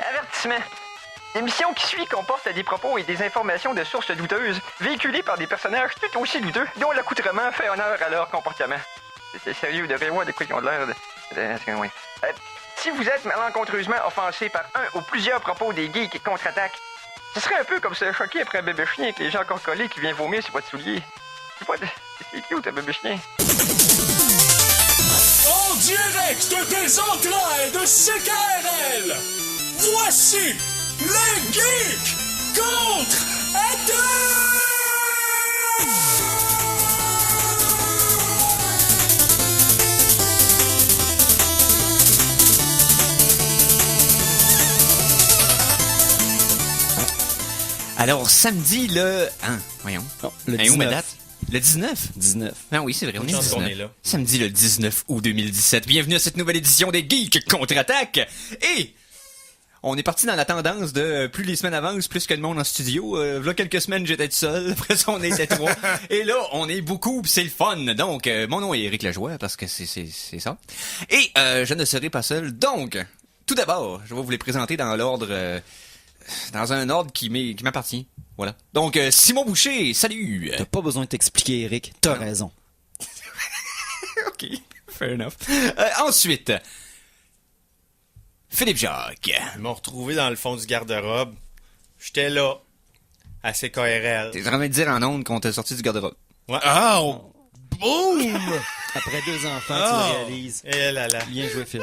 Avertissement. L'émission qui suit comporte des propos et des informations de sources douteuses, véhiculées par des personnages tout aussi douteux, dont l'accoutrement fait honneur à leur comportement. C'est sérieux, de voir de quoi ils ont de l'air de... Oui. Si vous êtes malencontreusement offensé par un ou plusieurs propos des geeks contre-attaque, ce serait un peu comme se choquer après un bébé chien avec les gens encore collés qui vient vomir sur votre soulier. C'est cute, un bébé chien. En direct des entrailles de CKRL, voici les geeks contre-attaque! Alors, samedi le... voyons. Non, le Où 19. ma date? Le 19? 19. Ah oui, c'est vrai, on est chance 19. qu'on est là. Samedi le 19 août 2017. Bienvenue à cette nouvelle édition des Geeks Contre-Attaque. Et on est parti dans la tendance de plus les semaines avancent, plus que le monde en studio. V'là quelques semaines, j'étais tout seul. Après ça, on était trois. Et là, on est beaucoup, pis c'est le fun. Donc, mon nom est Éric Lajoie, parce que c'est ça. Et je ne serai pas seul. Donc, tout d'abord, je vais vous les présenter dans l'ordre... dans un ordre qui m'appartient. Voilà. Donc, Simon Boucher, salut! T'as pas besoin de t'expliquer, Eric. T'as raison. OK, fair enough. Ensuite, Philippe Jacques. Ils m'ont retrouvé dans le fond du garde-robe. J'étais là, à CKRL. T'es en train de dire en ondes qu'on t'a sorti du garde-robe. Ouais. Ah, boum! Après 2 enfants, tu le réalises. Eh là là. Bien joué, Phil.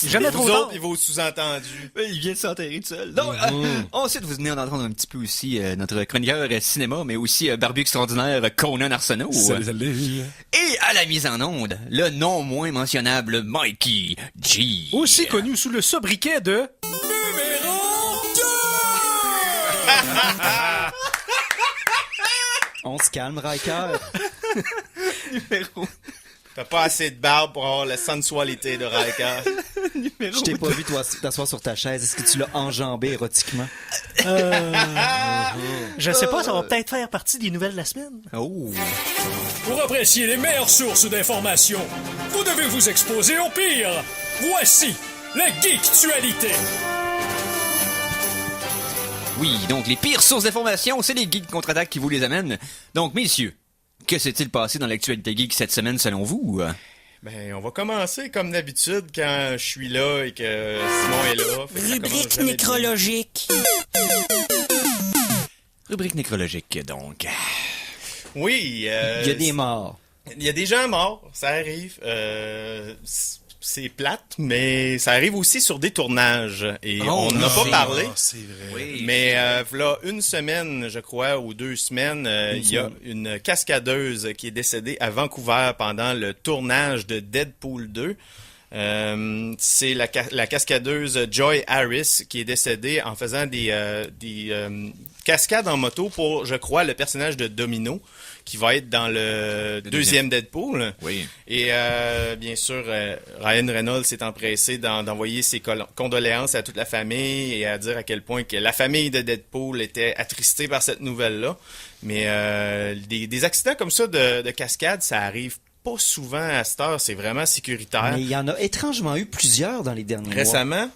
Jamais Vous autres, et vos sous-entendus. Il vient de s'enterrer tout seul. Donc, ensuite, vous venez d'entendre un petit peu aussi notre chroniqueur cinéma, mais aussi Barbu extraordinaire Conan Arsenault. Salut. Et à la mise en onde, le non moins mentionnable Mikey G. Aussi connu sous le sobriquet de... Numéro 2! On se calme, Riker. Numéro. T'as pas assez de barbe pour avoir la sensualité de Riker. Je t'ai pas vu t'asseoir sur ta chaise. Est-ce que tu l'as enjambé érotiquement? Je sais pas, ça va peut-être faire partie des nouvelles de la semaine. Oh. Pour apprécier les meilleures sources d'informations, vous devez vous exposer au pire. Voici la Geektualité. Oui, donc les pires sources d'information, c'est les geeks contre-attaque qui vous les amènent. Donc, messieurs, que s'est-il passé dans l'actualité geek cette semaine selon vous? Ben, on va commencer comme d'habitude quand je suis là et que Simon est là. Fait que ça commence Rubrique jamais bien. nécrologique. Rubrique nécrologique, donc. Oui. Il y a des morts. Il y a des gens morts, ça arrive. C'est plate, mais ça arrive aussi sur des tournages. Et on n'a pas parlé. C'est vrai. Oui. Mais là, une semaine, je crois, ou 2 semaines, il y a une cascadeuse qui est décédée à Vancouver pendant le tournage de Deadpool 2. C'est la cascadeuse Joy Harris qui est décédée en faisant des cascades en moto pour, je crois, le personnage de Domino, qui va être dans le deuxième Deadpool. Oui. Et bien sûr, Ryan Reynolds s'est empressé d'envoyer ses condoléances à toute la famille et à dire à quel point que la famille de Deadpool était attristée par cette nouvelle-là. Mais des accidents comme ça de cascade, ça arrive pas souvent à cette heure. C'est vraiment sécuritaire. Mais il y en a étrangement eu plusieurs dans les derniers mois. Récemment,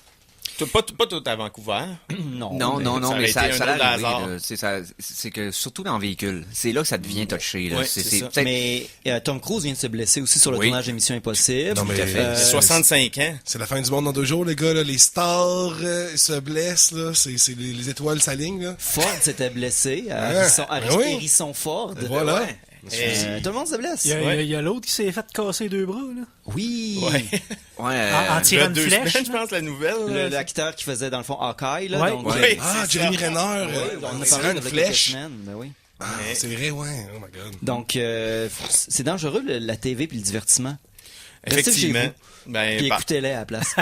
pas tout à Vancouver. Non. Non, ça aurait mais été ça un drôle de a arrivé, hasard. là. C'est que, surtout dans le véhicule, c'est là que ça devient touché, là. Ouais, c'est ça. peut-être- Mais Tom Cruise vient de se blesser aussi sur le Oui. tournage de Mission Impossible. Non, mais- Tout à fait. 65 ans. C'est la fin du monde dans 2 jours, les gars. Là. Les stars se blessent. Là. C'est les étoiles s'alignent. Là. Ford s'était blessé. oui. Harrison Ford. Voilà. Ouais. Tout le monde se blesse. Il y a l'autre qui s'est fait casser 2 bras, là. Oui. Ouais. Ouais. En tirant une 2 flèche. semaines, je pense, la nouvelle. L'acteur qui faisait, dans le fond, Hawkeye. Là, Ouais. donc, Ouais. Ah, c'est Jeremy ça. Renner. on on a a parlé une de quelques flèche. semaines. Ben oui. Ah, c'est vrai, ouais. Oh my God. Donc, c'est dangereux, la TV puis le divertissement. Restez chez Effectivement. vous, Ben, puis écoutez-les à la place.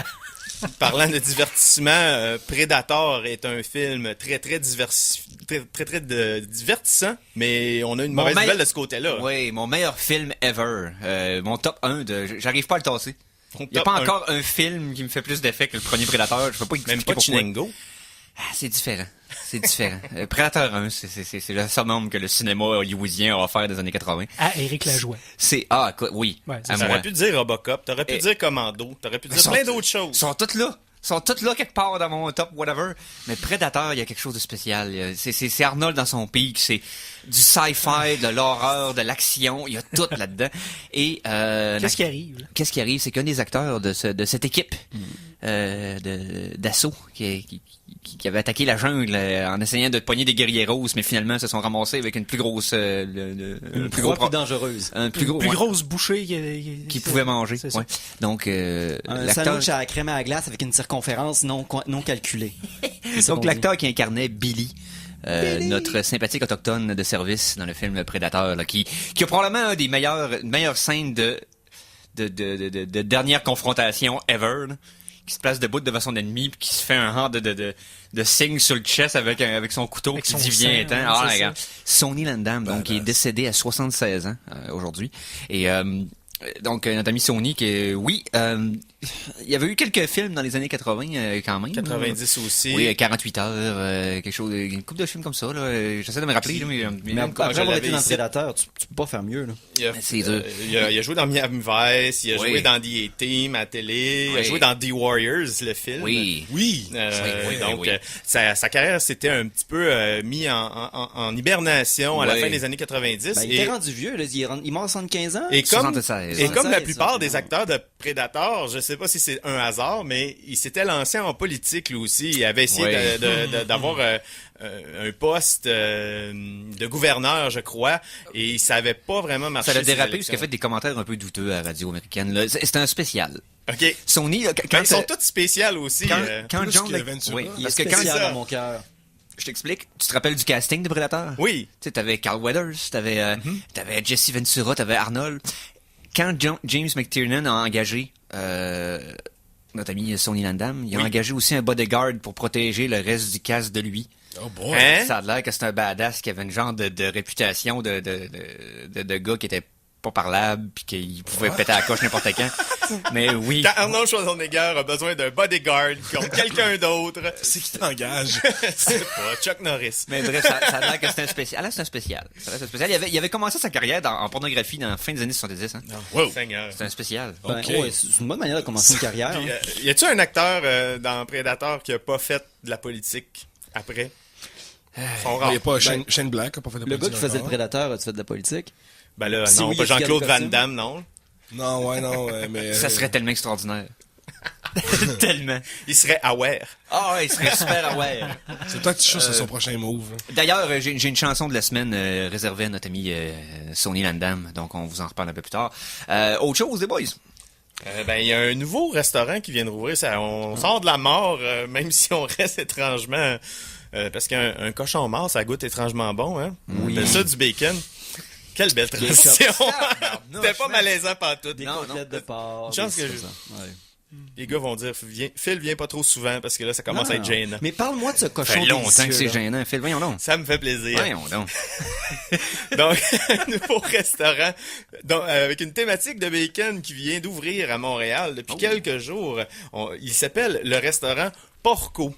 Parlant de divertissement, Predator est un film très divertissant, mais on a une mauvaise nouvelle de ce côté-là. Oui, mon meilleur film ever. Mon top 1 j'arrive pas à le tasser. Il n'y a Top pas un. encore un film qui me fait plus d'effet que le premier Predator. Je peux pas expliquer Même pas pourquoi. Chinengo. Ah, c'est différent. C'est différent. Predator 1, c'est le summum que le cinéma hollywoodien a offert des années 80. À Éric Lajoie. Oui, Ouais, c'est à ça. moi. T'aurais pu dire Robocop, t'aurais pu dire Commando, t'aurais pu dire plein d'autres Ils choses. sont tous là. sont toutes là quelque part dans mon top, whatever. Mais Predator, il y a quelque chose de spécial. C'est Arnold dans son pic, c'est du sci-fi, de l'horreur, de l'action, il y a tout là-dedans. Et Qu'est-ce qui arrive? Là? qu'est-ce qui arrive, c'est qu'un des acteurs de cette équipe d'assaut qui avait attaqué la jungle en essayant de pogner des guerriers roses, mais finalement se sont ramassés avec une plus grosse, Une plus dangereuse. un plus gros, Plus ouais, grosse bouchée qui pouvait manger. C'est ça. Ouais. Donc Un l'acteur, sandwich à la crème à la glace avec une circonférence non calculée. C'est ça donc qu'on l'acteur qui incarnait Billy. Notre sympathique autochtone de service dans le film Predator, là, qui a probablement un des meilleures scènes de dernière confrontation ever, là, qui se place debout devant son ennemi puis qui se fait un genre de signe sur le chest avec son couteau Avec qui son dit viens sang, ten. c'est Regarde. Sonny Landham, donc qui est décédé à 76 ans aujourd'hui. Et donc notre ami Sony qui oui, il y avait eu quelques films dans les années 80 quand même. 90 aussi. Oui, 48 heures, quelque chose, une couple de films comme ça là. J'essaie de me rappeler là, mais après je avoir l'avais été dans ici. Predator, tu peux pas faire mieux, là. c'est dur. Il a joué dans Miami Vice, il a Oui. joué dans The A-Team à la télé, il a Oui. joué dans The Warriors, le film. Oui. Oui. Oui, Donc, oui. sa carrière s'était un petit peu mis en hibernation à la Oui. fin des années 90. Ben, il était rendu vieux, là. Il est mort à 75 ans. Et comme, 76. et comme la 76, plupart des ouais. acteurs de Predator, je sais pas si c'est un hasard, mais il s'était lancé en politique lui aussi. Il avait essayé Oui. d'avoir un poste de gouverneur, je crois, et il savait pas vraiment marcher. Ça l'a ses dérapé parce élections. qu'il a fait des commentaires un peu douteux à la radio américaine. Là. C'était un spécial. OK. Sony, là, Ben, ils sont tous spéciaux aussi. quand plus John que Ventura. oui, Il est parce que quand spécial ça- dans mon cœur. je t'explique, tu te rappelles du casting de Predator? Oui. Tu sais, t'avais Carl Weathers, t'avais Jesse Ventura, t'avais Arnold. Quand James McTiernan a engagé notre ami Sonny Landham, il a Oui. engagé aussi un bodyguard pour protéger le reste du cast de lui. Oh boy. Hein? Ça a l'air que c'est un badass qui avait une genre de réputation de gars qui était pas parlable puis qu'il pouvait péter à la coche n'importe quand. Mais oui. Quand Arnold Schwarzenegger a besoin d'un bodyguard comme quelqu'un d'autre, C'est qui t'engage? c'est pas Chuck Norris. Mais bref, ça a l'air que c'est un spécial. Ah là, c'est un spécial. Ça a l'air que c'est un spécial. Il avait commencé sa carrière en pornographie dans la fin des années 70. Hein. Wow. Seigneur. C'est un spécial. Ben, Ok. ouais, c'est une bonne manière de commencer une carrière. Puis, hein. y a-tu un acteur dans Predator qui a pas fait de la politique après? Ils sont Il rares. n'y a pas Shane Black qui a pas fait de Le gars politique qui faisait le encore. Predator, as-tu fait de la politique? Ben là, Si non, oui, pas est-ce qu'il y a Jean-Claude le Van costume? Damme, non. Non, ouais, non, mais... Ça serait tellement extraordinaire. Tellement. Il serait aware. Ah ouais, il serait super aware. C'est toi qui sur son prochain move. D'ailleurs, j'ai une chanson de la semaine réservée à notre ami Sonny Landham, donc on vous en reparle un peu plus tard. Autre chose, les boys? Ben, il y a un nouveau restaurant qui vient de rouvrir. On sort de la mort, même si on reste étrangement... parce qu'un cochon mort, ça goûte étrangement bon, hein? On appelle ça du bacon. Quelle belle transition! C'était pas malaisant pantoute. Des Non, côtelettes de porc. Une chance des que trucs je- comme ça. Ouais. Les gars vont dire, Phil, viens pas trop souvent, parce que là, ça commence à être Non, gênant. Mais parle-moi de ce Ça cochon fait longtemps délicieux, que c'est là. gênant. Phil, voyons donc. Ça me fait plaisir. Voyons donc. Donc, un nouveau restaurant avec une thématique de bacon qui vient d'ouvrir à Montréal depuis quelques jours. Il s'appelle le restaurant Porco.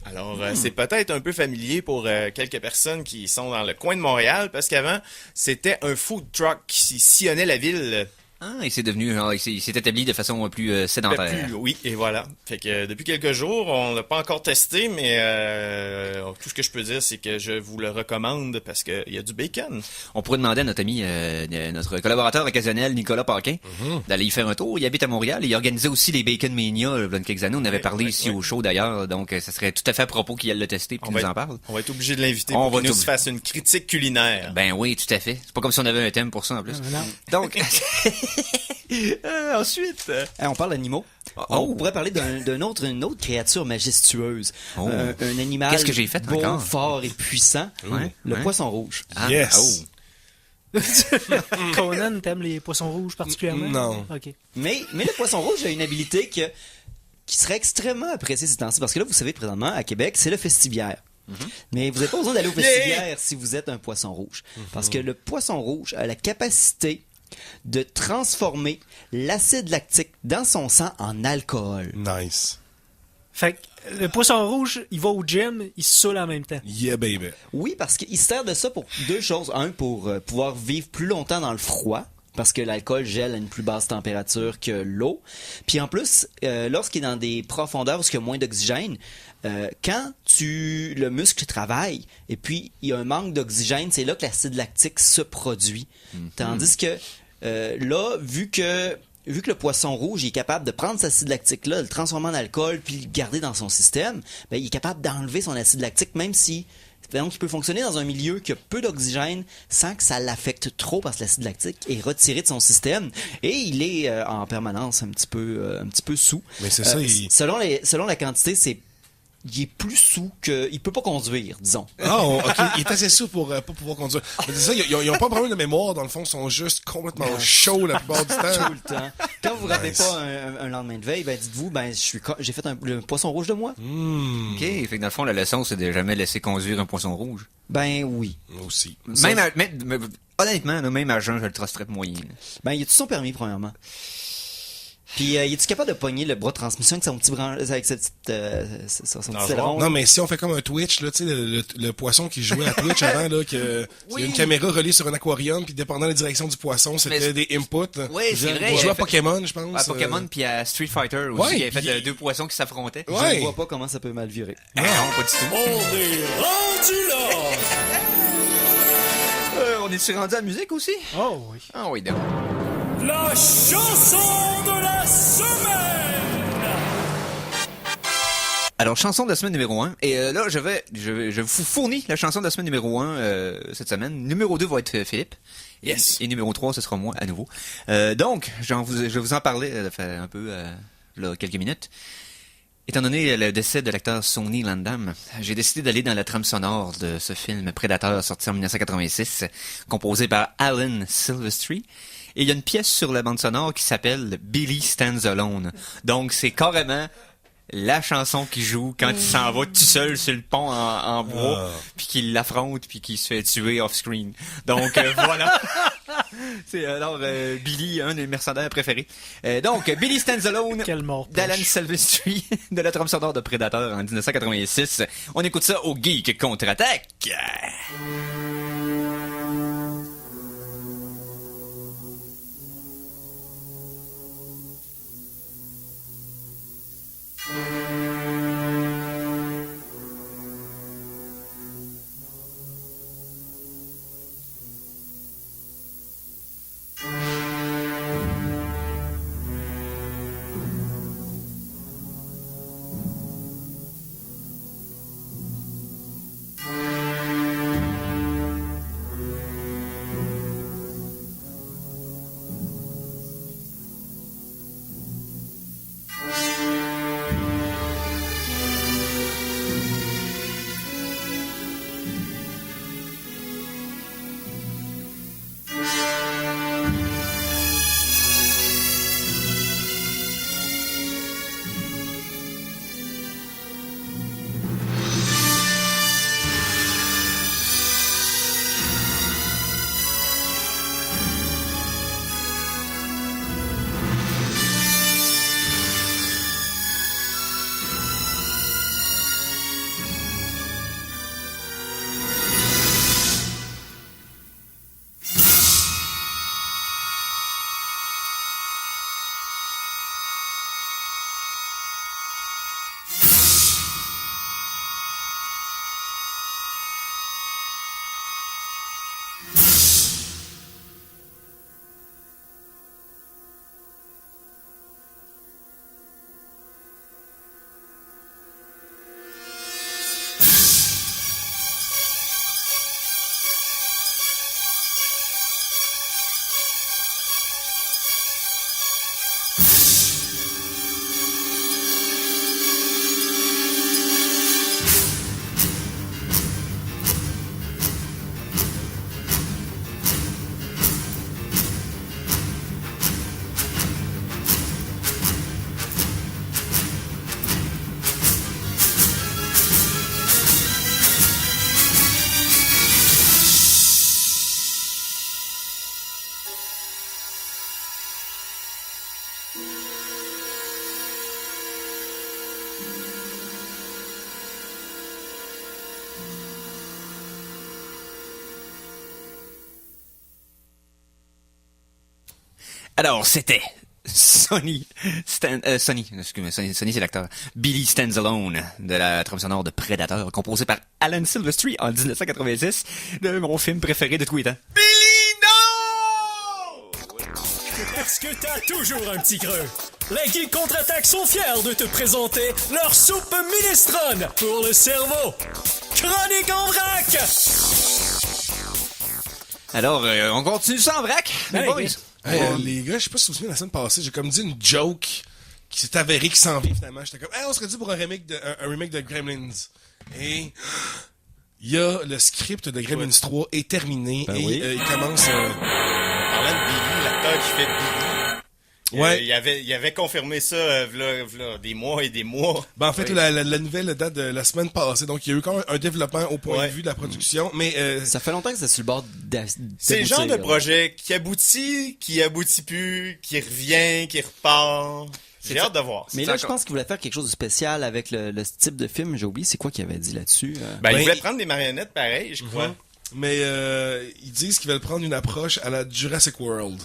Alors, c'est peut-être un peu familier pour quelques personnes qui sont dans le coin de Montréal, parce qu'avant, c'était un food truck qui sillonnait la ville. Ah, il s'est devenu, il s'est établi de façon plus sédentaire. Oui, et voilà. Fait que depuis quelques jours, on l'a pas encore testé, mais tout ce que je peux dire, c'est que je vous le recommande parce qu'il y a du bacon. On pourrait demander à notre ami, notre collaborateur occasionnel, Nicolas Paquin, d'aller y faire un tour. Il habite à Montréal. Il organisait aussi les Bacon Mania, il y a quelques années. On avait parlé ici au show d'ailleurs. Donc, ça serait tout à fait à propos qu'il aille le tester et qu'il nous en parle. On va être obligé de l'inviter On pour va qu'il nous être fasse une critique culinaire. Ben oui, tout à fait. C'est pas comme si on avait un thème pour ça en plus. Non. Donc, ensuite... On parle d'animaux. On pourrait parler d'une autre créature majestueuse. Oh. Un animal Qu'est-ce que j'ai fait beau, encore? fort et puissant. Ouais, Le ouais. poisson rouge. Ah, Yes. Conan, t'aimes les poissons rouges particulièrement? Non. OK. Mais le poisson rouge a une habilité qui serait extrêmement appréciée ces temps-ci. Parce que là, vous savez, présentement, à Québec, c'est le festiviaire. Mais vous n'avez pas besoin d'aller au festiviaire si vous êtes un poisson rouge. Parce que le poisson rouge a la capacité de transformer l'acide lactique dans son sang en alcool. Nice. Fait que le poisson rouge, il va au gym, il se saoule en même temps. Yeah, baby. Oui, parce qu'il se sert de ça pour deux choses. Un, pour pouvoir vivre plus longtemps dans le froid. parce que l'alcool gèle à une plus basse température que l'eau. Puis en plus, lorsqu'il est dans des profondeurs où il y a moins d'oxygène, quand le muscle travaille et puis il y a un manque d'oxygène, c'est là que l'acide lactique se produit. Tandis que là, vu que le poisson rouge il est capable de prendre cet acide lactique-là, le transformer en alcool, puis le garder dans son système, ben, il est capable d'enlever son acide lactique, même si... Donc, il peut fonctionner dans un milieu qui a peu d'oxygène sans que ça l'affecte trop parce que l'acide lactique est retiré de son système et il est en permanence un petit peu sous. Mais c'est ça, selon la quantité, il est plus sous que... Il peut pas conduire, disons. Ah, OK. Il est assez sous pour pas pouvoir conduire. Mais c'est ça, ils ont pas de problème de mémoire, dans le fond. Ils sont juste complètement chauds la plupart du temps. Tout le temps. Quand vous ne rappelez pas un lendemain de veille, ben dites-vous, j'ai fait le poisson rouge de moi. OK. Fait que dans le fond, la leçon, c'est de jamais laisser conduire un poisson rouge. Ben oui. Moi aussi. Honnêtement, là, même à jeun, je le trusterais moyen. Là. Ben, il a-tu son permis, premièrement? Puis, es-tu capable de pogner le bras de transmission avec son petit avec sa petite, son petit aileron? Non, mais si on fait comme un Twitch, là, tu sais, le poisson qui jouait à Twitch avant, là, il y a une caméra reliée sur un aquarium, puis dépendant de la direction du poisson, c'était des inputs. Oui, c'est vrai. On jouait à Pokémon, je pense. À Pokémon, puis à Street Fighter aussi, qui avait fait deux poissons qui s'affrontaient. Je ne vois pas comment ça peut mal virer. Non, pas du tout. On est rendu là! On est-tu rendu à la musique aussi? Oh oui. Ah oui, donc. La chanson de la semaine! Alors, chanson de la semaine numéro 1. Et là, je vous fournis la chanson de la semaine numéro 1 cette semaine. Numéro 2 va être Philippe. Yes. Et numéro 3, ce sera moi à nouveau. Donc, je vais vous en parler ça fait un peu là, quelques minutes. Étant donné le décès de l'acteur Sonny Landham, j'ai décidé d'aller dans la trame sonore de ce film Predator sorti en 1986, composé par Alan Silvestri. Et il y a une pièce sur la bande sonore qui s'appelle Billy Stands Alone. Donc c'est carrément la chanson qui joue quand il s'en va tout seul sur le pont en bois, puis qu'il l'affronte, puis qu'il se fait tuer off-screen. Donc voilà. C'est alors Billy, un des mercenaires préférés. Donc Billy Stands Alone d'Alan Silvestri de la trame sonore de Predator en 1986. On écoute ça au Geek Contre-Attaque. Alors, c'était Sonny, excusez-moi, Sonny c'est l'acteur. Billy Stands Alone, de la trame sonore de Predator, composé par Alan Silvestri en 1986, de mon film préféré de tous les temps. Parce que t'as toujours un petit creux. Les Geeks Contre-Attaque sont fiers de te présenter leur soupe minestrone pour le cerveau. Chronique en vrac! Alors, on continue ça en vrac, les Ouais, boys? yes. Les gars, je sais pas si vous vous souvenez, la semaine passée, j'ai comme dit une joke qui s'est avérée qui s'en vient finalement. J'étais comme, hey, on serait dû pour un remake de Gremlins. Et il y a le script de Gremlins 3 est terminé et oui. il commence... Parlant de Billy, l'acteur qui fait Billy, Ouais. il avait confirmé ça v'là des mois et des mois. Ben en fait, la nouvelle date de la semaine passée, donc il y a eu quand même un développement au point Ouais. de vue de la production, mais Ça fait longtemps que c'est sur le bord C'est le genre de là. projet qui aboutit plus, qui revient, qui repart. J'ai hâte de voir. Mais là, je pense qu'il voulait faire quelque chose de spécial avec le type de film. J'ai oublié, c'est quoi qu'il avait dit là-dessus? Ben, il Ben, voulait prendre des marionnettes pareilles, je crois. mais ils disent qu'ils veulent prendre une approche à la Jurassic World.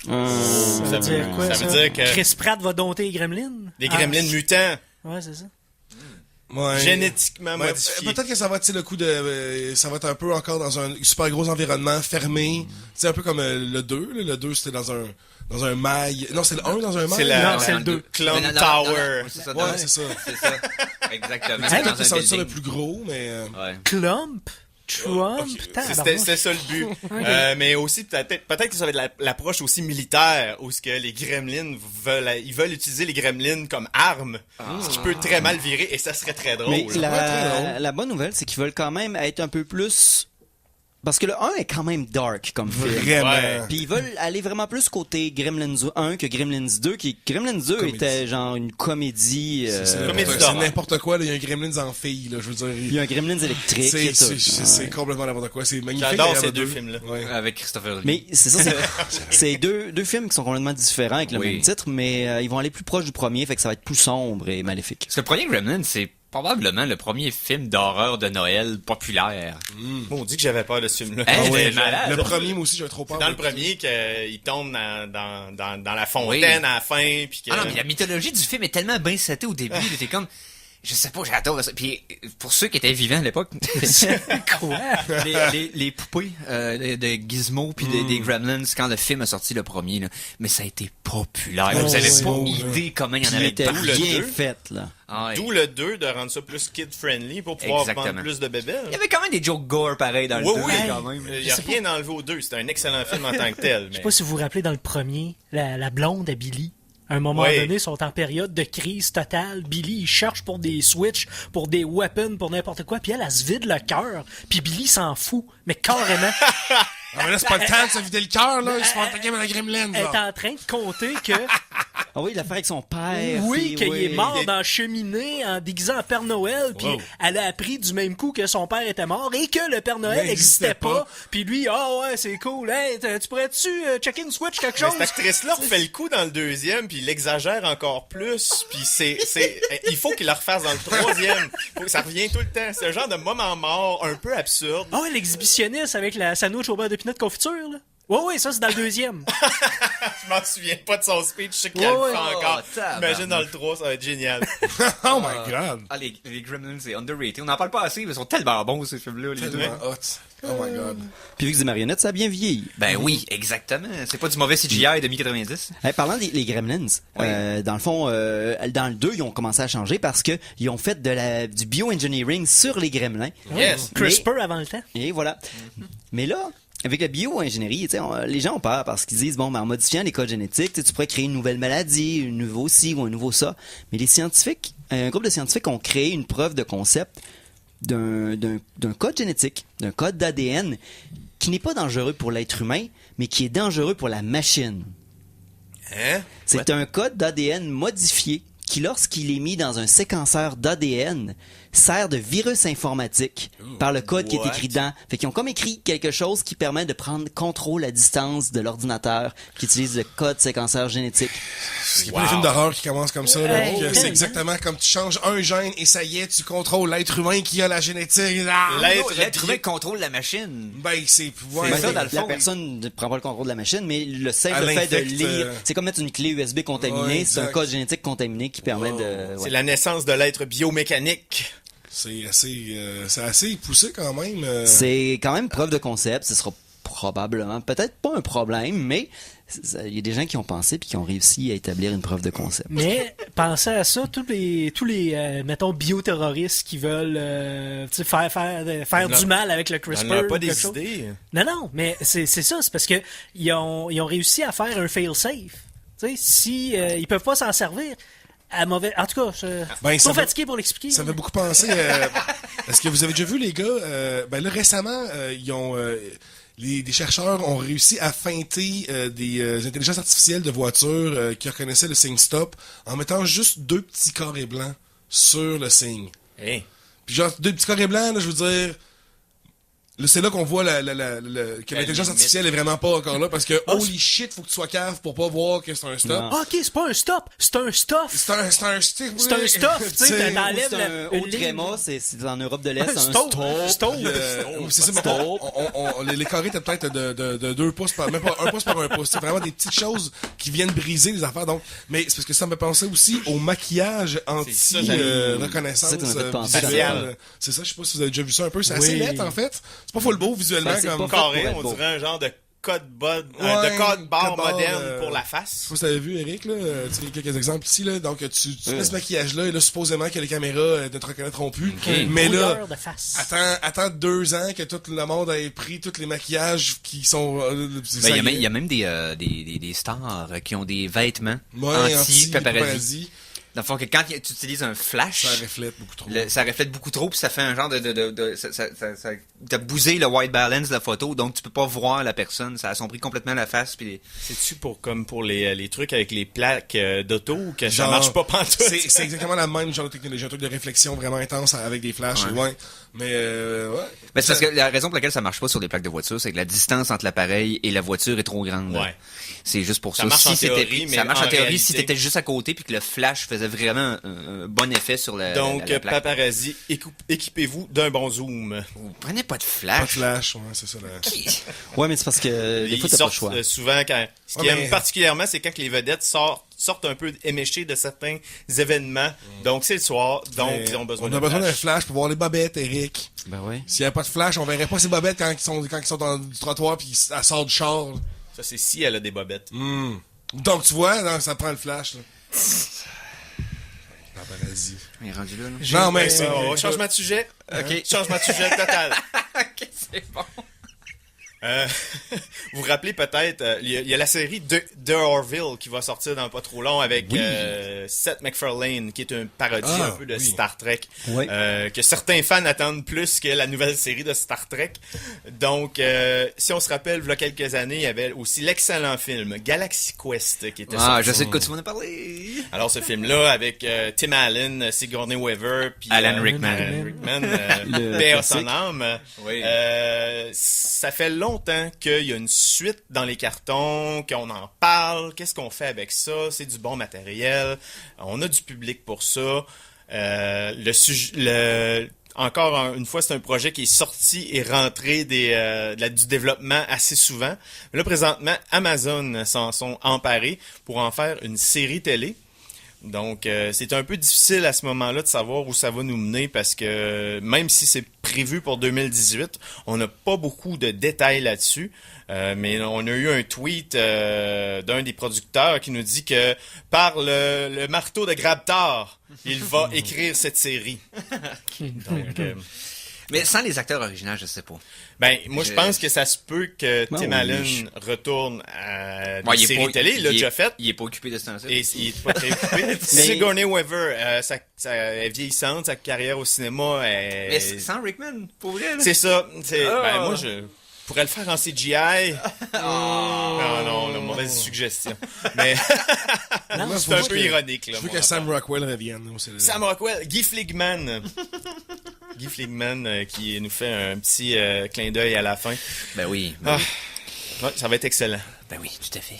Ça veut dire quoi, ça veut dire que Chris Pratt va dompter les gremlins? des gremlins mutants, Ouais, c'est ça. Ouais. génétiquement Ouais, modifiés. peut-être que ça va être tu sais, le coup de ça va être un peu encore dans un super gros environnement fermé. C'est un peu comme le 2, là. Le 2 c'était dans un mail. Non, c'est le 1 dans un mail. C'est la Non, c'est le 2. Clone Non, Tower. c'est ça, Ouais, c'est ça. c'est ça. Exactement. C'est Dans peut-être un ça va être building. le plus gros, mais Ouais. Trump? C'était ça le but. Mais aussi peut-être que ça va être l'approche aussi militaire où ce que les gremlins veulent utiliser les gremlins comme armes, ce qui peut très mal virer et ça serait très drôle. Mais très drôle. la bonne nouvelle, c'est qu'ils veulent quand même être un peu plus... Parce que le 1 est quand même dark comme film. vraiment. Ouais. Puis ils veulent aller vraiment plus côté Gremlins 1 que Gremlins 2, qui Gremlins 2 Comédie. était genre une comédie... comédie C'est d'horreur. n'importe quoi, là. Il y a un Gremlins en fille, là. Je veux dire. il y a un Gremlins électrique et tout. C'est complètement n'importe quoi. C'est magnifique. J'adore d'ailleurs, ces le deux films-là. Ouais. Avec Christopher Lee. Mais c'est ça, c'est deux films qui sont complètement différents avec le Oui. même titre, mais ils vont aller plus proche du premier, fait que ça va être plus sombre et maléfique. Parce que le premier Gremlin, c'est probablement le premier film d'horreur de Noël populaire. On dit que j'avais peur de ce film-là. Hey, Quand c'était j'étais malade. jeune. Le premier, moi aussi, j'avais trop peur. Dans le premier, qu'il tombe dans la fontaine à la fin, puis que... Ah non, mais la mythologie du film est tellement bien setée au début, là, t'es comme... Je sais pas, j'adore ça. Puis pour ceux qui étaient vivants à l'époque, Quoi? les poupées de Gizmo puis des Gremlins quand le film a sorti le premier, là, mais ça a été populaire. Oh, Vous avez oui. pas Oh, idée comment il y en Il avait était partout. le bien 2. fait, là. Ah, ouais. D'où le 2, de rendre ça plus kid-friendly pour pouvoir Exactement. vendre plus de bébés. Il y avait quand même des jokes gore pareils dans le Oui, 2 oui. quand même. Il n'y a rien enlevé au 2. C'est un excellent film en tant que tel. Je sais pas si vous vous rappelez dans le premier, la blonde à Billy. À un moment Oui. donné, ils sont en période de crise totale. Billy, il cherche pour des switches, pour des weapons, pour n'importe quoi. Puis elle se vide le cœur. Puis Billy s'en fout. Mais carrément. Ah, mais là, c'est pas le temps de se vider le cœur, là. Ils se font attaquer par la Gremlin, Elle est là. en train de compter que, Ah oui, l'affaire avec son père. oui, puis qu'il oui. est mort Il est- dans la cheminée en déguisant en Père Noël. Puis Wow. elle a appris du même coup que son père était mort et que le Père Noël Mais n'existait existait pas. pas. Puis lui, ah ouais, c'est cool. Hey, tu pourrais-tu checker une switch, quelque Mais chose? cette actrice-là refait le coup dans le deuxième, puis il exagère encore plus, puis il faut qu'il le refasse dans le troisième. Ça revient tout le temps. C'est un genre de moment mort un peu absurde. Ah ouais, l'exhibitionniste avec la sandwich au beurre de pinot de confiture, là. Ouais, ça, c'est dans le deuxième. Je m'en souviens pas de son speech, je sais qu'il Ouais, le ouais. fait encore. Oh, tabarnak. Imagine dans le 3, ça va être génial. Oh my god. Ah, les Gremlins, c'est underrated. On n'en parle pas assez, mais ils sont tellement bons, ces films-là, les deux. Tellement hot. Oh my god. Puis vu que c'est des marionnettes, ça a bien vieilli. Ben oui, exactement. C'est pas du mauvais CGI de mi-90. Hey, parlant des les Gremlins, dans le fond, dans le 2, ils ont commencé à changer parce que ils ont fait du bioengineering sur les gremlins. Yes. CRISPR avant le temps. Et voilà. Mais là, avec la bioingénierie, tu sais, les gens ont peur parce qu'ils disent, bon, ben, en modifiant les codes génétiques, tu sais, tu pourrais créer une nouvelle maladie, un nouveau ci ou un nouveau ça. Mais les scientifiques, un groupe de scientifiques ont créé une preuve de concept d'un code génétique, d'un code d'ADN qui n'est pas dangereux pour l'être humain, mais qui est dangereux pour la machine. Hein? C'est un code d'ADN modifié qui, lorsqu'il est mis dans un séquenceur d'ADN, sert de virus informatique par le code qui est écrit dedans. Fait qu'ils ont comme écrit quelque chose qui permet de prendre contrôle à distance de l'ordinateur qui utilise le code séquenceur génétique. Il y a pas des films d'horreur qui commencent comme ça. Là, Hey, donc, c'est exactement comme tu changes un gène et ça y est, tu contrôles l'être humain qui a la génétique. Ah! L'être humain contrôle la machine. Ben, c'est... Ouais, C'est ça, dans le La fond. personne ne prend pas le contrôle de la machine, mais le simple Elle fait de infecte, lire, c'est comme mettre une clé USB contaminée, Ouais, c'est un exact. code génétique contaminé qui permet de... C'est ouais. la naissance de l'être biomécanique. c'est assez poussé quand même. C'est quand même preuve de concept, ce sera probablement, peut-être pas un problème, mais il y a des gens qui ont pensé puis qui ont réussi à établir une preuve de concept. Mais pensez à ça, tous les mettons, bioterroristes qui veulent tu sais, faire du mal avec le On CRISPR. n'a pas ou quelque des chose. idées. Non, mais c'est ça, c'est parce que ils ont réussi à faire un fail-safe. Tu sais, si ils peuvent pas s'en servir à mauvais... En tout cas, je suis ça trop me- fatigué pour l'expliquer. Ça là. me fait beaucoup penser. Est-ce que vous avez déjà vu, les gars? Ben là, récemment, ils ont. Des chercheurs ont réussi à feinter des intelligences artificielles de voitures qui reconnaissaient le signe stop en mettant juste 2 petits carrés blancs sur le signe. Hey. Puis genre, 2 petits carrés blancs, là, je veux dire... Là, c'est là qu'on voit que l'intelligence limite. artificielle est vraiment pas encore là parce que holy shit, faut que tu sois cave pour pas voir que c'est un stop. Non. Ah, ok, c'est pas un stop, c'est un stuff. C'est un stuff. C'est un stuff, tu sais, t'enlèves C'est un une haut ligne. tréma, c'est en Europe de l'Est, Un c'est un stop. stop. Stop. C'est ça, mais les carrés étaient peut-être de 2 pouces par, même pas 1 pouce par 1 pouce. C'est vraiment des petites choses qui viennent briser les affaires. Donc, mais c'est parce que ça me pensait aussi au maquillage ça, j'allais- anti-reconnaissance c'est ça qu'on a fait penser. visuelle. C'est ça, je sais pas si vous avez déjà vu ça un peu. C'est assez Oui. net, en fait. C'est pas full beau visuellement Ben, c'est comme... pas Carré, Ouais, on bon. dirait un genre de code barre code barre, moderne pour la Je face. sais pas si t'avais vu, Eric, là. Tu sais, quelques exemples ici, là. Donc, tu mets ce maquillage-là, et là, supposément que les caméras ne te reconnaîtront plus. Mais là, Couleur de face. attends 2 ans que tout le monde ait pris tous les maquillages qui sont... ça Ben, il y y est. a même des stars qui ont des vêtements Ouais, anti-paparazzi. anti-paparazzi. Dans le fond, que quand tu utilises un flash, Ça reflète beaucoup trop. ça reflète beaucoup trop, puis ça fait un genre t'as bousé le white balance de la photo, donc tu peux pas voir la personne, ça assombrit complètement la face, puis C'est-tu comme pour les trucs avec les plaques d'auto que ça Genre, marche pas pantoute? C'est exactement la même genre de technologie, un truc de réflexion vraiment intense avec des flashs. Ouais. Mais, ouais. Ben, c'est parce que la raison pour laquelle ça marche pas sur les plaques de voiture, c'est que la distance entre l'appareil et la voiture est trop grande. Ouais. C'est juste pour Ça ça. marche en c'était- théorie, mais ça marche en en théorie réalité- si t'étais juste à côté puis que le flash faisait vraiment un bon effet sur Donc, la plaque. paparazzi, équipez-vous d'un bon zoom. Vous prenez pas de Pas de flash. flash, ouais, c'est ça. Là. Ouais, mais c'est parce que des Ils fois, t'as pas le sortent choix. souvent quand... Ce qui Ouais, mais- aime particulièrement, c'est quand les vedettes sortent un peu éméchées de certains événements. Donc, c'est le soir, donc Mais ils ont besoin on de a besoin d'un flash. flash pour voir les bobettes, Eric. Ben oui. S'il n'y a pas de flash, on verrait pas ces bobettes quand ils sont dans du trottoir puis elle sort du char. Là. Ça, c'est si elle a des bobettes. Donc, tu vois, non, ça prend le flash. Là. Paparazzi. Il est rendu là, là. Non, mais c'est... Changement de sujet. Ok. Changement de sujet total. Ok, c'est bon. Vous vous rappelez peut-être, il y a la série The Orville qui va sortir dans pas trop long avec Seth MacFarlane, qui est une parodie un peu de Star Trek, Oui. que certains fans attendent plus que la nouvelle série de Star Trek. Donc, si on se rappelle, il y a quelques années, il y avait aussi l'excellent film Galaxy Quest qui était Ah, sorti. je sais de quoi tu m'en as parlé. Alors, ce film-là, avec Tim Allen, Sigourney Weaver, puis Alan Rickman. Alan Rickman, Le paix à classique. son âme. Oui. Ça fait longtemps qu'il y a une suite dans les cartons, qu'on en parle. Qu'est-ce qu'on fait avec ça? C'est du bon matériel. On a du public pour ça. Encore une fois, c'est un projet qui est sorti et rentré du développement assez souvent. Là, présentement, Amazon s'en sont emparés pour en faire une série télé. Donc, c'est un peu difficile à ce moment-là de savoir où ça va nous mener parce que même si c'est prévu pour 2018, on n'a pas beaucoup de détails là-dessus. Mais on a eu un tweet d'un des producteurs qui nous dit que par le marteau de Grabtar, il va écrire cette série. Donc, Mais sans les acteurs originaux, je sais pas. moi, je pense que ça se peut que Ben Tim oui. Allen retourne à Ouais, des séries télé. Il l'a déjà fait. Il est pas occupé de ce temps-ci. Et il est pas très occupé. Sigourney Weaver, ça est vieillissante, sa carrière au cinéma est... Mais sans Rickman, pour vrai, là. C'est ça. Ah. Moi, je pourrait le faire en CGI. Non, mauvaise suggestion. Mais c'est un peu ironique. Là, je veux que Sam Rockwell revienne. Sam Rockwell, Guy Fligman. Guy Fligman qui nous fait un petit clin d'œil à la fin. Ben oui. Ouais, ça va être excellent. Ben oui, tout à fait.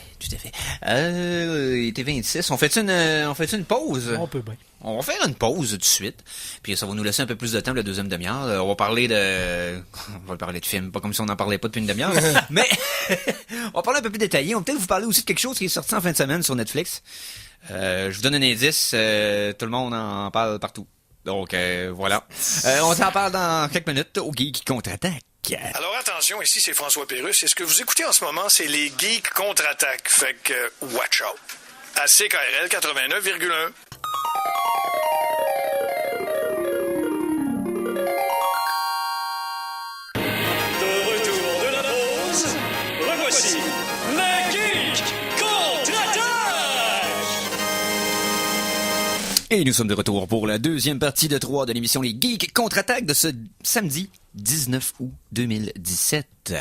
Il était 26. On fait une pause? On peut bien. On va faire une pause tout de suite. Puis ça va nous laisser un peu plus de temps la deuxième demi-heure. On va parler de films, pas comme si on n'en parlait pas depuis une demi-heure. Mais on va parler un peu plus détaillé. On va peut-être vous parler aussi de quelque chose qui est sorti en fin de semaine sur Netflix. Je vous donne un indice. Tout le monde en parle partout. Donc voilà. On s'en parle dans quelques minutes au Geek contre-attaque. Alors attention, ici c'est François Pérusse. Et ce que vous écoutez en ce moment, c'est les Geeks contre-attaque. Fait que, watch out. À CKRL 89,1. De retour de la pause, revoici les Geeks contre-attaque. Et nous sommes de retour pour la deuxième partie de 3 de l'émission Les Geeks contre-attaque de ce samedi 19 août 2017.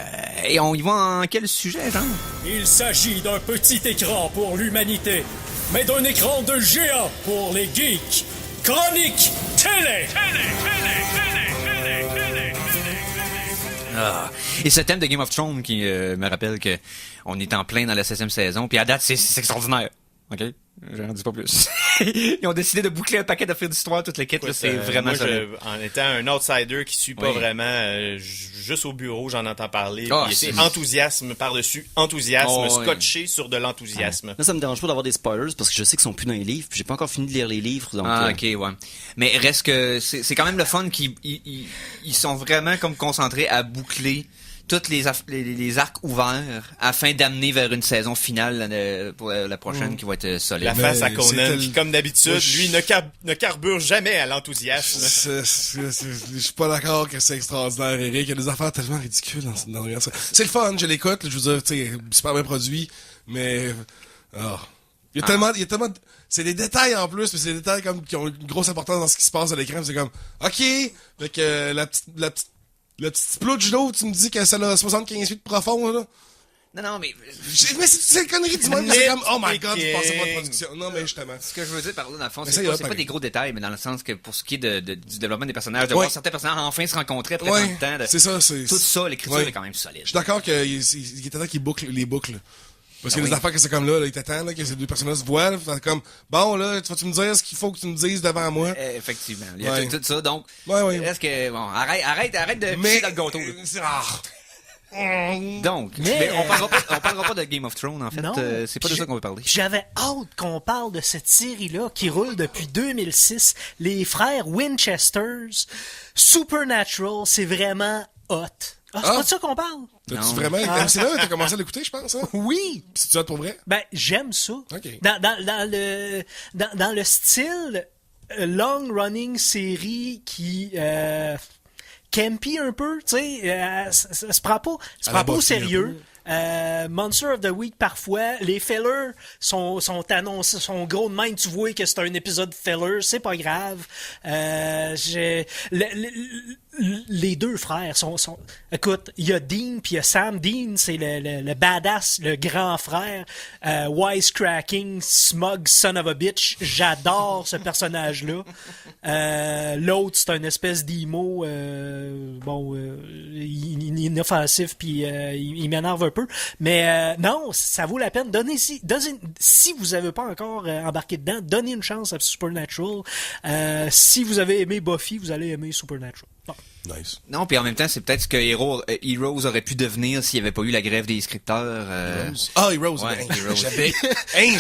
Et on y va en quel sujet, Jean? Il s'agit d'un petit écran pour l'humanité, mais d'un écran de géant pour les geeks. Chronique télé. Ah. Et ce thème de Game of Thrones qui me rappelle que on est en plein dans la 16e saison, puis à date, c'est extraordinaire. OK? J'en dis pas plus. Ils ont décidé de boucler un paquet d'affaires d'histoire, toute l'équipe, là, c'est vraiment moi, solide. en étant un outsider qui suit pas vraiment, juste au bureau, j'en entends parler. Ah, C'est enthousiasme par-dessus enthousiasme, Oh, scotché sur de l'enthousiasme. Là, ça me dérange pas d'avoir des spoilers parce que je sais qu'ils sont plus dans les livres, puis j'ai pas encore fini de lire les livres. Donc, Ok, ouais. Mais reste que c'est quand même le fun qu'ils ils sont vraiment comme concentrés à boucler tous les arcs ouverts afin d'amener vers une saison finale pour la prochaine qui va être solide. La face à Mais Conan, c'était qui, comme d'habitude, lui, ne carbure jamais à l'enthousiasme. Je suis pas d'accord que c'est extraordinaire, Eric. Il y a des affaires tellement ridicules dans le c'est le fun, je l'écoute. Je veux dire, tu sais, super bien produit, mais il y a tellement c'est des détails en plus, mais c'est des détails comme qui ont une grosse importance dans ce qui se passe à l'écran. C'est comme, ok, fait que la petite plouche d'eau, tu me dis que ça a 75 feet de profond, là. Non, mais Mais c'est une connerie du monde, c'est comme, oh my god, tu pensais pas de production. Non, mais justement. ce que je veux dire par là, dans le fond, Mais c'est ça, pas des gros détails, mais dans le sens que pour ce qui est du développement des personnages, de Ouais. voir certains personnages enfin se rencontrer après tant de temps, c'est ça, tout ça, l'écriture Ouais. est quand même solide. Je suis d'accord qu'il est temps qu'ils bouclent les boucles. Parce qu'il y a des affaires que c'est comme là, il t'attend, là, que ces deux personnages se voient, là, fait comme, bon, là, vas-tu me dire ce qu'il faut que tu me dises devant moi? Effectivement. Il y a Ouais. tout ça, donc, Ouais. est-ce que, bon, arrête de pisser dans le gâteau, là. c'est Donc, Mais, mais on parlera pas de Game of Thrones, en fait. Non. C'est pas de ça qu'on veut parler. J'avais hâte qu'on parle de cette série-là qui roule depuis 2006. Les frères Winchesters. Supernatural, c'est vraiment hot. Ah, c'est pas de ça qu'on parle? T'as-tu Non. vraiment, c'est là que t'as commencé à l'écouter, je pense, hein? Oui! Pis c'est-tu hot pour vrai? Ben, j'aime ça. Ok. Dans le style long-running série qui campy un peu, tu sais, ça se prend pas À la au Buffy, sérieux. Monster of the Week parfois, les fillers sont annoncés, sont gros de même, tu vois que c'est un épisode filler, c'est pas grave. Les deux frères sont écoute, il y a Dean puis il y a Sam. Dean, c'est le badass, le grand frère, wisecracking, smug son of a bitch. J'adore ce personnage-là. L'autre, c'est une espèce d'emo, il est inoffensif puis il m'énerve un peu. Mais non, ça vaut la peine. Si vous avez pas encore embarqué dedans, donnez une chance à Supernatural. Si vous avez aimé Buffy, vous allez aimer Supernatural. Bon. Nice. Non, puis en même temps, c'est peut-être ce que Heroes aurait pu devenir s'il n'y avait pas eu la grève des scripteurs. Heroes. Ouais, Ben, Heroes.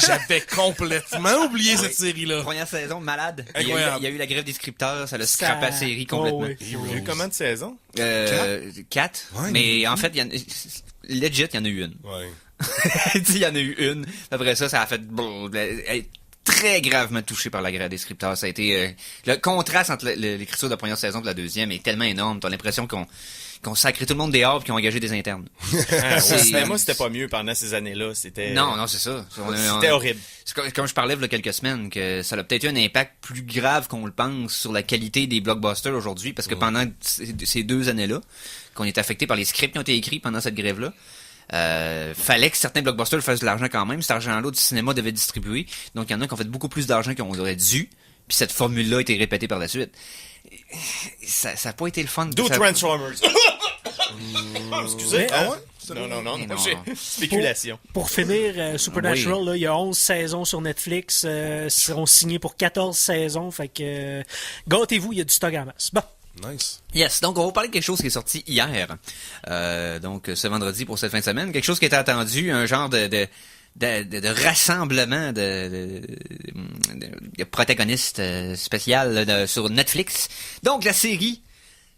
J'avais complètement oublié cette série-là. Première saison, malade. Incroyable. Il y a eu la grève des scripteurs, ça l'a scrappé la série complètement. Oh, oui. Il y a eu combien de saisons? 4. Ouais, mais en fait, legit, il y en a eu une. Ouais. Il y en a eu une. Après ça a fait... très gravement touché par la grève des scripteurs. Ça a été le contraste entre l'écriture de la première saison et de la deuxième est tellement énorme. T'as l'impression qu'on sacré tout le monde dehors et qu'ils ont engagé des internes. Au cinéma, c'était pas mieux pendant ces années-là. C'était Non, c'est ça. C'était horrible. C'est comme je parlais il y a quelques semaines, que ça a peut-être eu un impact plus grave qu'on le pense sur la qualité des blockbusters aujourd'hui, parce que pendant ces 2 années-là, qu'on est affecté par les scripts qui ont été écrits pendant cette grève-là, fallait que certains blockbusters fassent de l'argent quand même. Cet argent-là du cinéma devait distribuer. Donc il y en a qui ont fait beaucoup plus d'argent qu'on aurait dû. Puis cette formule-là a été répétée par la suite. Ça a pas été le fun. Do Transformers. Excusez. Ah ouais? Non, Non. spéculation. Pour finir, Supernatural, là, il y a 11 saisons sur Netflix. Seront signés pour 14 saisons. Fait que gâtez-vous, il y a du stock en masse. Bon. Nice. Yes, donc on va parler de quelque chose qui est sorti hier. Donc ce vendredi pour cette fin de semaine. Quelque chose qui était attendu, un genre de rassemblement de protagonistes spécial sur Netflix. Donc la série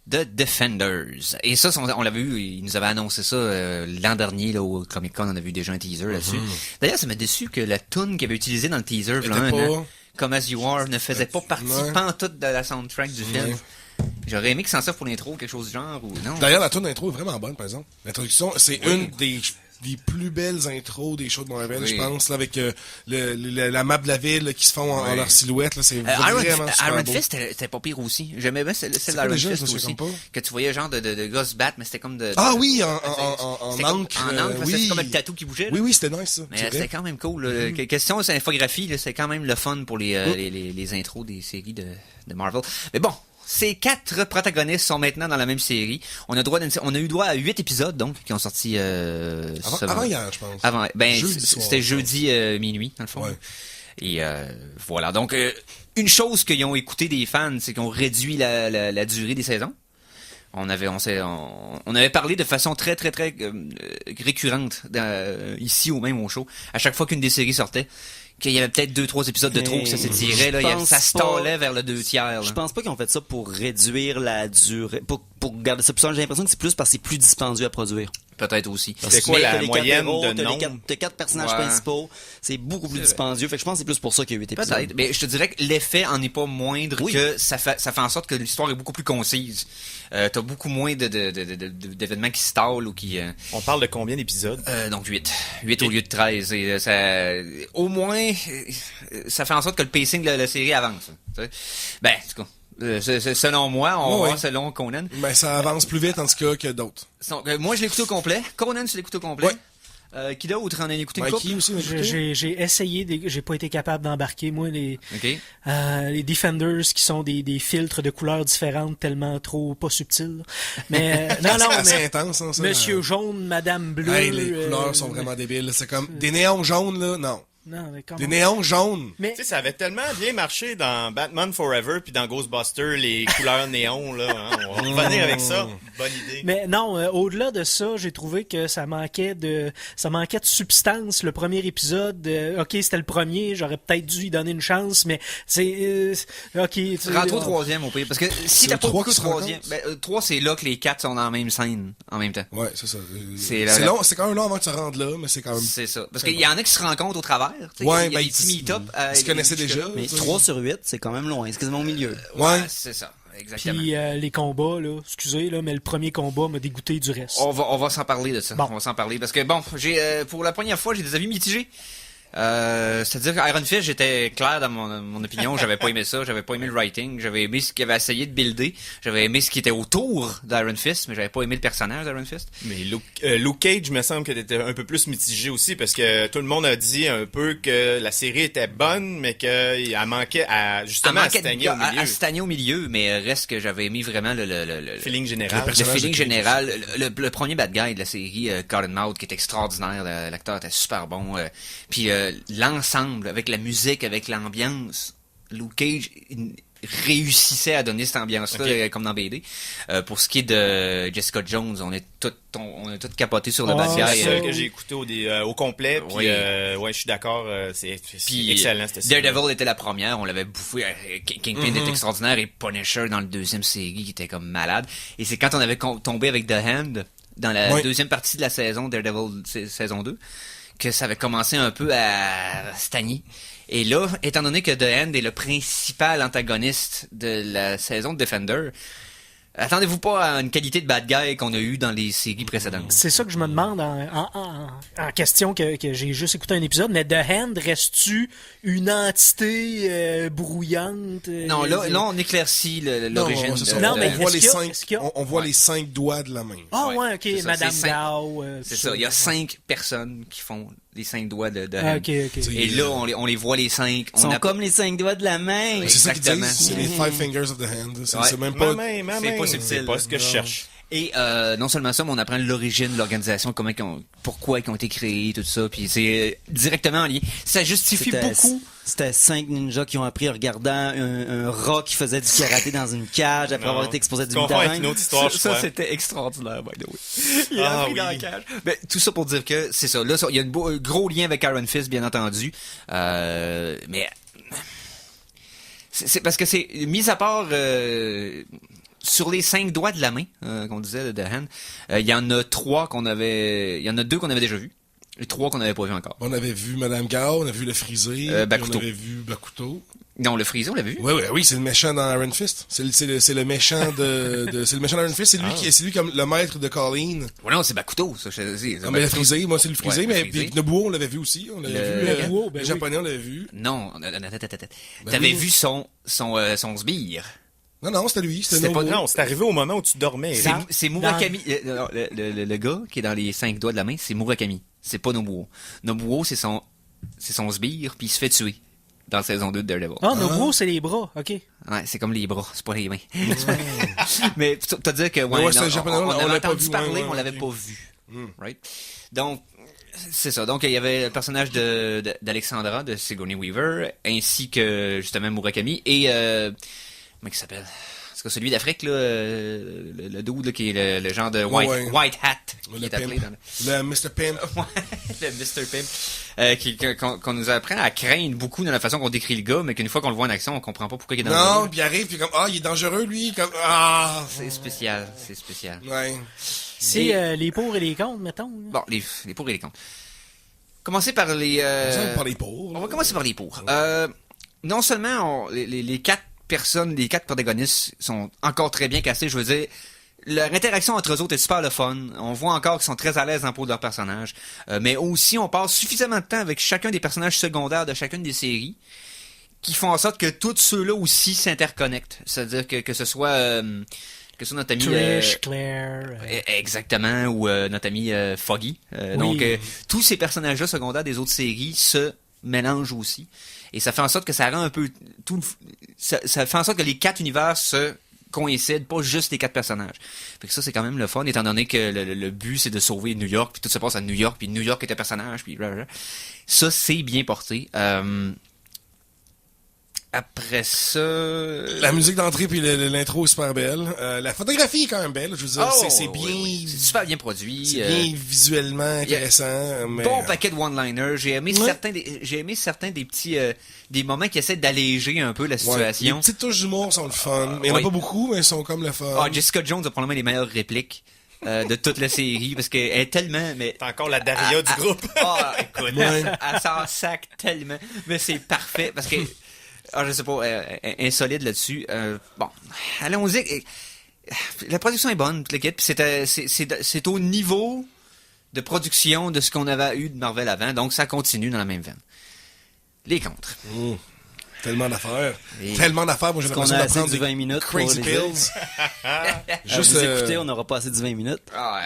de Defenders. Et ça, on l'avait vu, ils nous avaient annoncé ça l'an dernier là, au Comic-Con, on a vu déjà un teaser là-dessus. D'ailleurs, ça m'a déçu que la tune qu'il avait utilisée dans le teaser, là, un an, Come As You Are, ne faisait pas partie pantoute de la soundtrack du film. J'aurais aimé que ça en serve pour l'intro, quelque chose du genre, ou non. D'ailleurs, la tune d'intro est vraiment bonne, par exemple. L'introduction, c'est une des plus belles intros des shows de Marvel, je pense, là, avec la map de la ville là, qui se font en leur silhouette. Là, c'est vraiment super Iron beau. Fist, c'était pas pire aussi. J'aimais bien celle quoi d'Iron déjà, Fist je me aussi. souviens pas. Que tu voyais genre de gosses battre, mais c'était comme de... Ah oui, en c'était comme- encre. En encre, oui. c'était comme le tatou qui bougeait. Là. Oui, c'était nice, ça. Mais c'est c'était vrai. quand même cool. Là. Question c'est infographie, là, c'est quand même le fun pour les intros des séries de Marvel. Mais bon, ces 4 protagonistes sont maintenant dans la même série. On a eu droit à 8 épisodes, donc, qui ont sorti Avant hier, je pense. Avant, Jeudi soir, c'était je pense. jeudi minuit, dans le fond. Ouais. Et voilà. Donc, une chose qu'ils ont écouté des fans, c'est qu'ils ont réduit la durée des saisons. On avait parlé de façon très, très, très récurrente ici ou même au show. À chaque fois qu'une des séries sortait, qu'il y avait peut-être 2-3 épisodes de trop, que ça s'étirait, là, ça se tordait vers le 2 tiers. Je pense pas qu'ils ont fait ça pour réduire la durée, pour garder ça plus simple. J'ai l'impression que c'est plus parce que c'est plus dispendieux à produire. Peut-être aussi. C'est quoi la moyenne de nombre? T'as 4 personnages Ouais. principaux, c'est beaucoup plus dispendieux. Fait que je pense que c'est plus pour ça qu'il y a 8 épisodes. Peut-être. Mais je te dirais que l'effet en est pas moindre, Oui. que ça fait en sorte que l'histoire est beaucoup plus concise. T'as beaucoup moins d'événements qui stallent ou qui... On parle de combien d'épisodes? Donc 8. 8 au lieu de 13. Et ça, au moins, ça fait en sorte que le pacing de la série avance. Tu sais. Ben, en tout cas, c'est selon moi, on va voir selon Conan. Ben, ça avance plus vite, en tout cas, que d'autres. Donc, moi, je l'ai écouté au complet. Conan, tu l'écoutes au complet. Qui d'autre en a écouté une couple? Mikey aussi, m'a écouté. J'ai essayé, j'ai pas été capable d'embarquer. Moi, les Defenders qui sont des filtres de couleurs différentes tellement trop pas subtils. Mais non, C'est assez mais intense, hein, ça. Monsieur jaune, Madame bleue. Hey, les couleurs sont vraiment débiles. C'est comme des néons jaunes, là. Non. Non, mais comment... Des néons jaunes. Mais Tu sais, ça avait tellement bien marché dans Batman Forever puis dans Ghostbusters, les couleurs néons, là. Hein. On va revenir avec ça. Bonne idée. Mais non, au-delà de ça, j'ai trouvé que ça manquait de substance. Le premier épisode, ok, c'était le premier, j'aurais peut-être dû lui donner une chance, mais c'est ok. Rentre au troisième au pire. Parce que si C'est t'as le pas 3 beaucoup de qui se rencontre? troisième, 3 c'est là que les 4 sont dans la même scène en même temps. Ouais, c'est ça. C'est C'est la- long, c'est quand même long avant que tu rentres là, mais c'est quand même. C'est ça. Parce qu'il y en a qui se rencontrent au travers. Tu sais, Ouais, il y a ben, des petits meet-up. ils se connaissaient déjà. Mais tu sais. 3 sur 8, c'est quand même loin. C'est quasiment au milieu. Ouais. C'est ça. Exactement. Puis les combats, là, excusez, là, mais le premier combat m'a dégoûté du reste. On va s'en parler de ça. Bon. On va s'en parler parce que bon, j'ai pour la première fois, j'ai des avis mitigés. C'est-à-dire qu'Iron Fist, j'étais clair dans mon opinion, j'avais pas aimé ça, j'avais pas aimé le writing, j'avais aimé ce qu'il avait essayé de builder, j'avais aimé ce qui était autour d'Iron Fist, mais j'avais pas aimé le personnage d'Iron Fist. Mais Luke Cage, me semble que t'étais un peu plus mitigé aussi, parce que tout le monde a dit un peu que la série était bonne, mais qu'elle manquait à, justement, à stagner au milieu. À stagner au milieu, mais reste que j'avais aimé vraiment le Feeling général. le personnage feeling de Cage général. Le premier bad guy de la série, Cottonmouth, qui est extraordinaire, l'acteur était super bon. Puis l'ensemble, avec la musique, avec l'ambiance, Luke Cage réussissait à donner cette ambiance-là, comme dans BD. Pour ce qui est de Jessica Jones, on a tout capoté sur le bad C'est guy. la seule que j'ai écouté au complet, puis Oui. ouais, je suis d'accord, c'est Puis excellent, cette série. Daredevil était la première, on l'avait bouffé. Kingpin était extraordinaire et Punisher dans le deuxième série qui était comme malade. Et c'est quand on avait tombé avec The Hand dans la deuxième partie de la saison, Daredevil saison 2, que ça avait commencé un peu à stagner. Et là, étant donné que The Hand est le principal antagoniste de la saison de Defender, attendez-vous pas à une qualité de bad guy qu'on a eu dans les séries précédentes. C'est ça que je me demande en question que j'ai juste écouté un épisode, mais The Hand reste-tu une entité brouillante? Non, là, on éclaircit l'origine. Non, c'est ça. Non, mais on voit les est-ce qu'il y a- 5, est-ce qu'il y a- on voit les 5 doigts de la main. Ah ouais, ok, c'est ça, Madame c'est Gao. C'est ça, il y a 5 personnes qui font les 5 doigts de Ah, Hand. ok, ok. Et là, on les voit les 5. Ils sont comme les 5 doigts de la main. C'est ça qu'ils Exactement. disent, c'est les 5 fingers of the hand. C'est Ouais. c'est même pas... Ma main. c'est pas subtil. C'est pas ce que je cherche. Et non seulement ça, mais on apprend l'origine de l'organisation, pourquoi ils ont été créés, tout ça, puis c'est directement en lien. Ça justifie beaucoup. C'était 5 ninjas qui ont appris en regardant un rat qui faisait du karaté dans une cage après Non. avoir été exposé à du Tu confonds avec une boudin. autre histoire, je Ça, crois. c'était extraordinaire, by the way. Il a appris oui. dans la cage. Ben, tout ça pour dire que c'est ça. Là, il y a un gros lien avec Iron Fist, bien entendu. Mais c'est parce que c'est mis à part sur les 5 doigts de la main qu'on disait de Hand, il y en a 3 il y en a 2 qu'on avait déjà vus. Et 3 qu'on n'avait pas vus encore. On avait vu Madame Gao, on a vu le frisé, puis on Bakuto. avait vu Bakuto. Non, le frisé, on l'avait vu. Oui, c'est le méchant dans Iron Fist. C'est le méchant c'est le méchant d'Iron Fist. C'est lui comme le maître de Colleen. Ouais, non, c'est Bakuto, ça, je sais. Non, mais le frisé, moi c'est le frisé, Ouais, le mais frisé. puis Nobuo on l'avait vu aussi. On l'avait vu. Nobuo, ben les oui. Japonais on l'avait vu. Non, Ben t'avais oui. vu son sbire. Non, c'était lui. C'était C'était pas- Nobuo. Non, c'est arrivé au moment où tu dormais. C'est, là. c'est Murakami. Le gars qui est dans les 5 doigts de la main, c'est Murakami. C'est pas Nobuo. Nobuo, c'est son sbire, puis il se fait tuer dans la saison 2 de Daredevil. Ah, Nobuo, c'est les bras, ok. Ouais, c'est comme les bras, c'est pas les mains. Mais t'as dit que Ouais, c'est non, un japonais, on on avait l'avait pas entendu vu, parler, ouais, on l'avait ok. pas vu. Right? Donc, c'est ça. Donc, il y avait le personnage d'Alexandra, de Sigourney Weaver, ainsi que, justement, Murakami, et, comment il s'appelle? C'est celui d'Afrique, là, le dude, là, qui est le genre de white hat, qui Le est appelé pimp. dans Le Mr. Pimp. le Mr. Pimp, qu'on nous apprend à craindre beaucoup dans la façon qu'on décrit le gars, mais qu'une fois qu'on le voit en action, on comprend pas pourquoi il est dangereux. Non, puis il arrive, puis comme, il est dangereux, lui. Comme, ah. C'est spécial. Ouais. C'est les pour et les contre, mettons. là. Bon, les pour et les contre. Commencer par les... Ça, on va parler pour. On va commencer par les pour. Non seulement les 4 personnes, les 4 protagonistes sont encore très bien cassés, je veux dire, leur interaction entre eux autres est super le fun. On voit encore qu'ils sont très à l'aise dans le peau de leur personnage. Mais aussi, on passe suffisamment de temps avec chacun des personnages secondaires de chacune des séries qui font en sorte que tous ceux-là aussi s'interconnectent. C'est-à-dire que ce soit notre ami... Trish, Claire. Exactement, ou notre ami Foggy. Oui. Donc, tous ces personnages-là secondaires des autres séries se mélangent aussi. Et ça fait en sorte que ça rend un peu... Ça fait en sorte que les 4 univers se coïncident, pas juste les 4 personnages. Fait que ça, c'est quand même le fun, étant donné que le but, c'est de sauver New York, puis tout se passe à New York, puis New York est un personnage, puis blablabla. Ça, c'est bien porté. Après ça... La musique d'entrée puis l'intro est super belle. La photographie est quand même belle. Je veux dire, Oh, c'est bien... oui. C'est super bien produit. C'est bien visuellement il y a intéressant. Mais... Bon paquet de one-liners. J'ai aimé certains des petits des moments qui essaient d'alléger un peu la Ouais, les situation. petites touches d'humour sont le fun. Mais il n'y en a oui. pas beaucoup, mais ils sont comme le fun. Ah, Jessica Jones a probablement les meilleures répliques de toute la série parce qu'elle est tellement mais T'as encore la Daria du groupe. ah écoute Ouais. elle s'en sac tellement mais c'est parfait parce que je sais pas insolide là-dessus. Bon, allons-y. La production est bonne, toute l'équipe. C'est au niveau de production de ce qu'on avait eu de Marvel avant, donc ça continue dans la même veine. Les contres. Tellement d'affaires. Et- Tellement d'affaires. Moi, j'ai Qu'on l'impression a de assez prendre du des 20 minutes pour crazy les pills. Juste Juste, écouter, on n'aura pas assez du 20 minutes.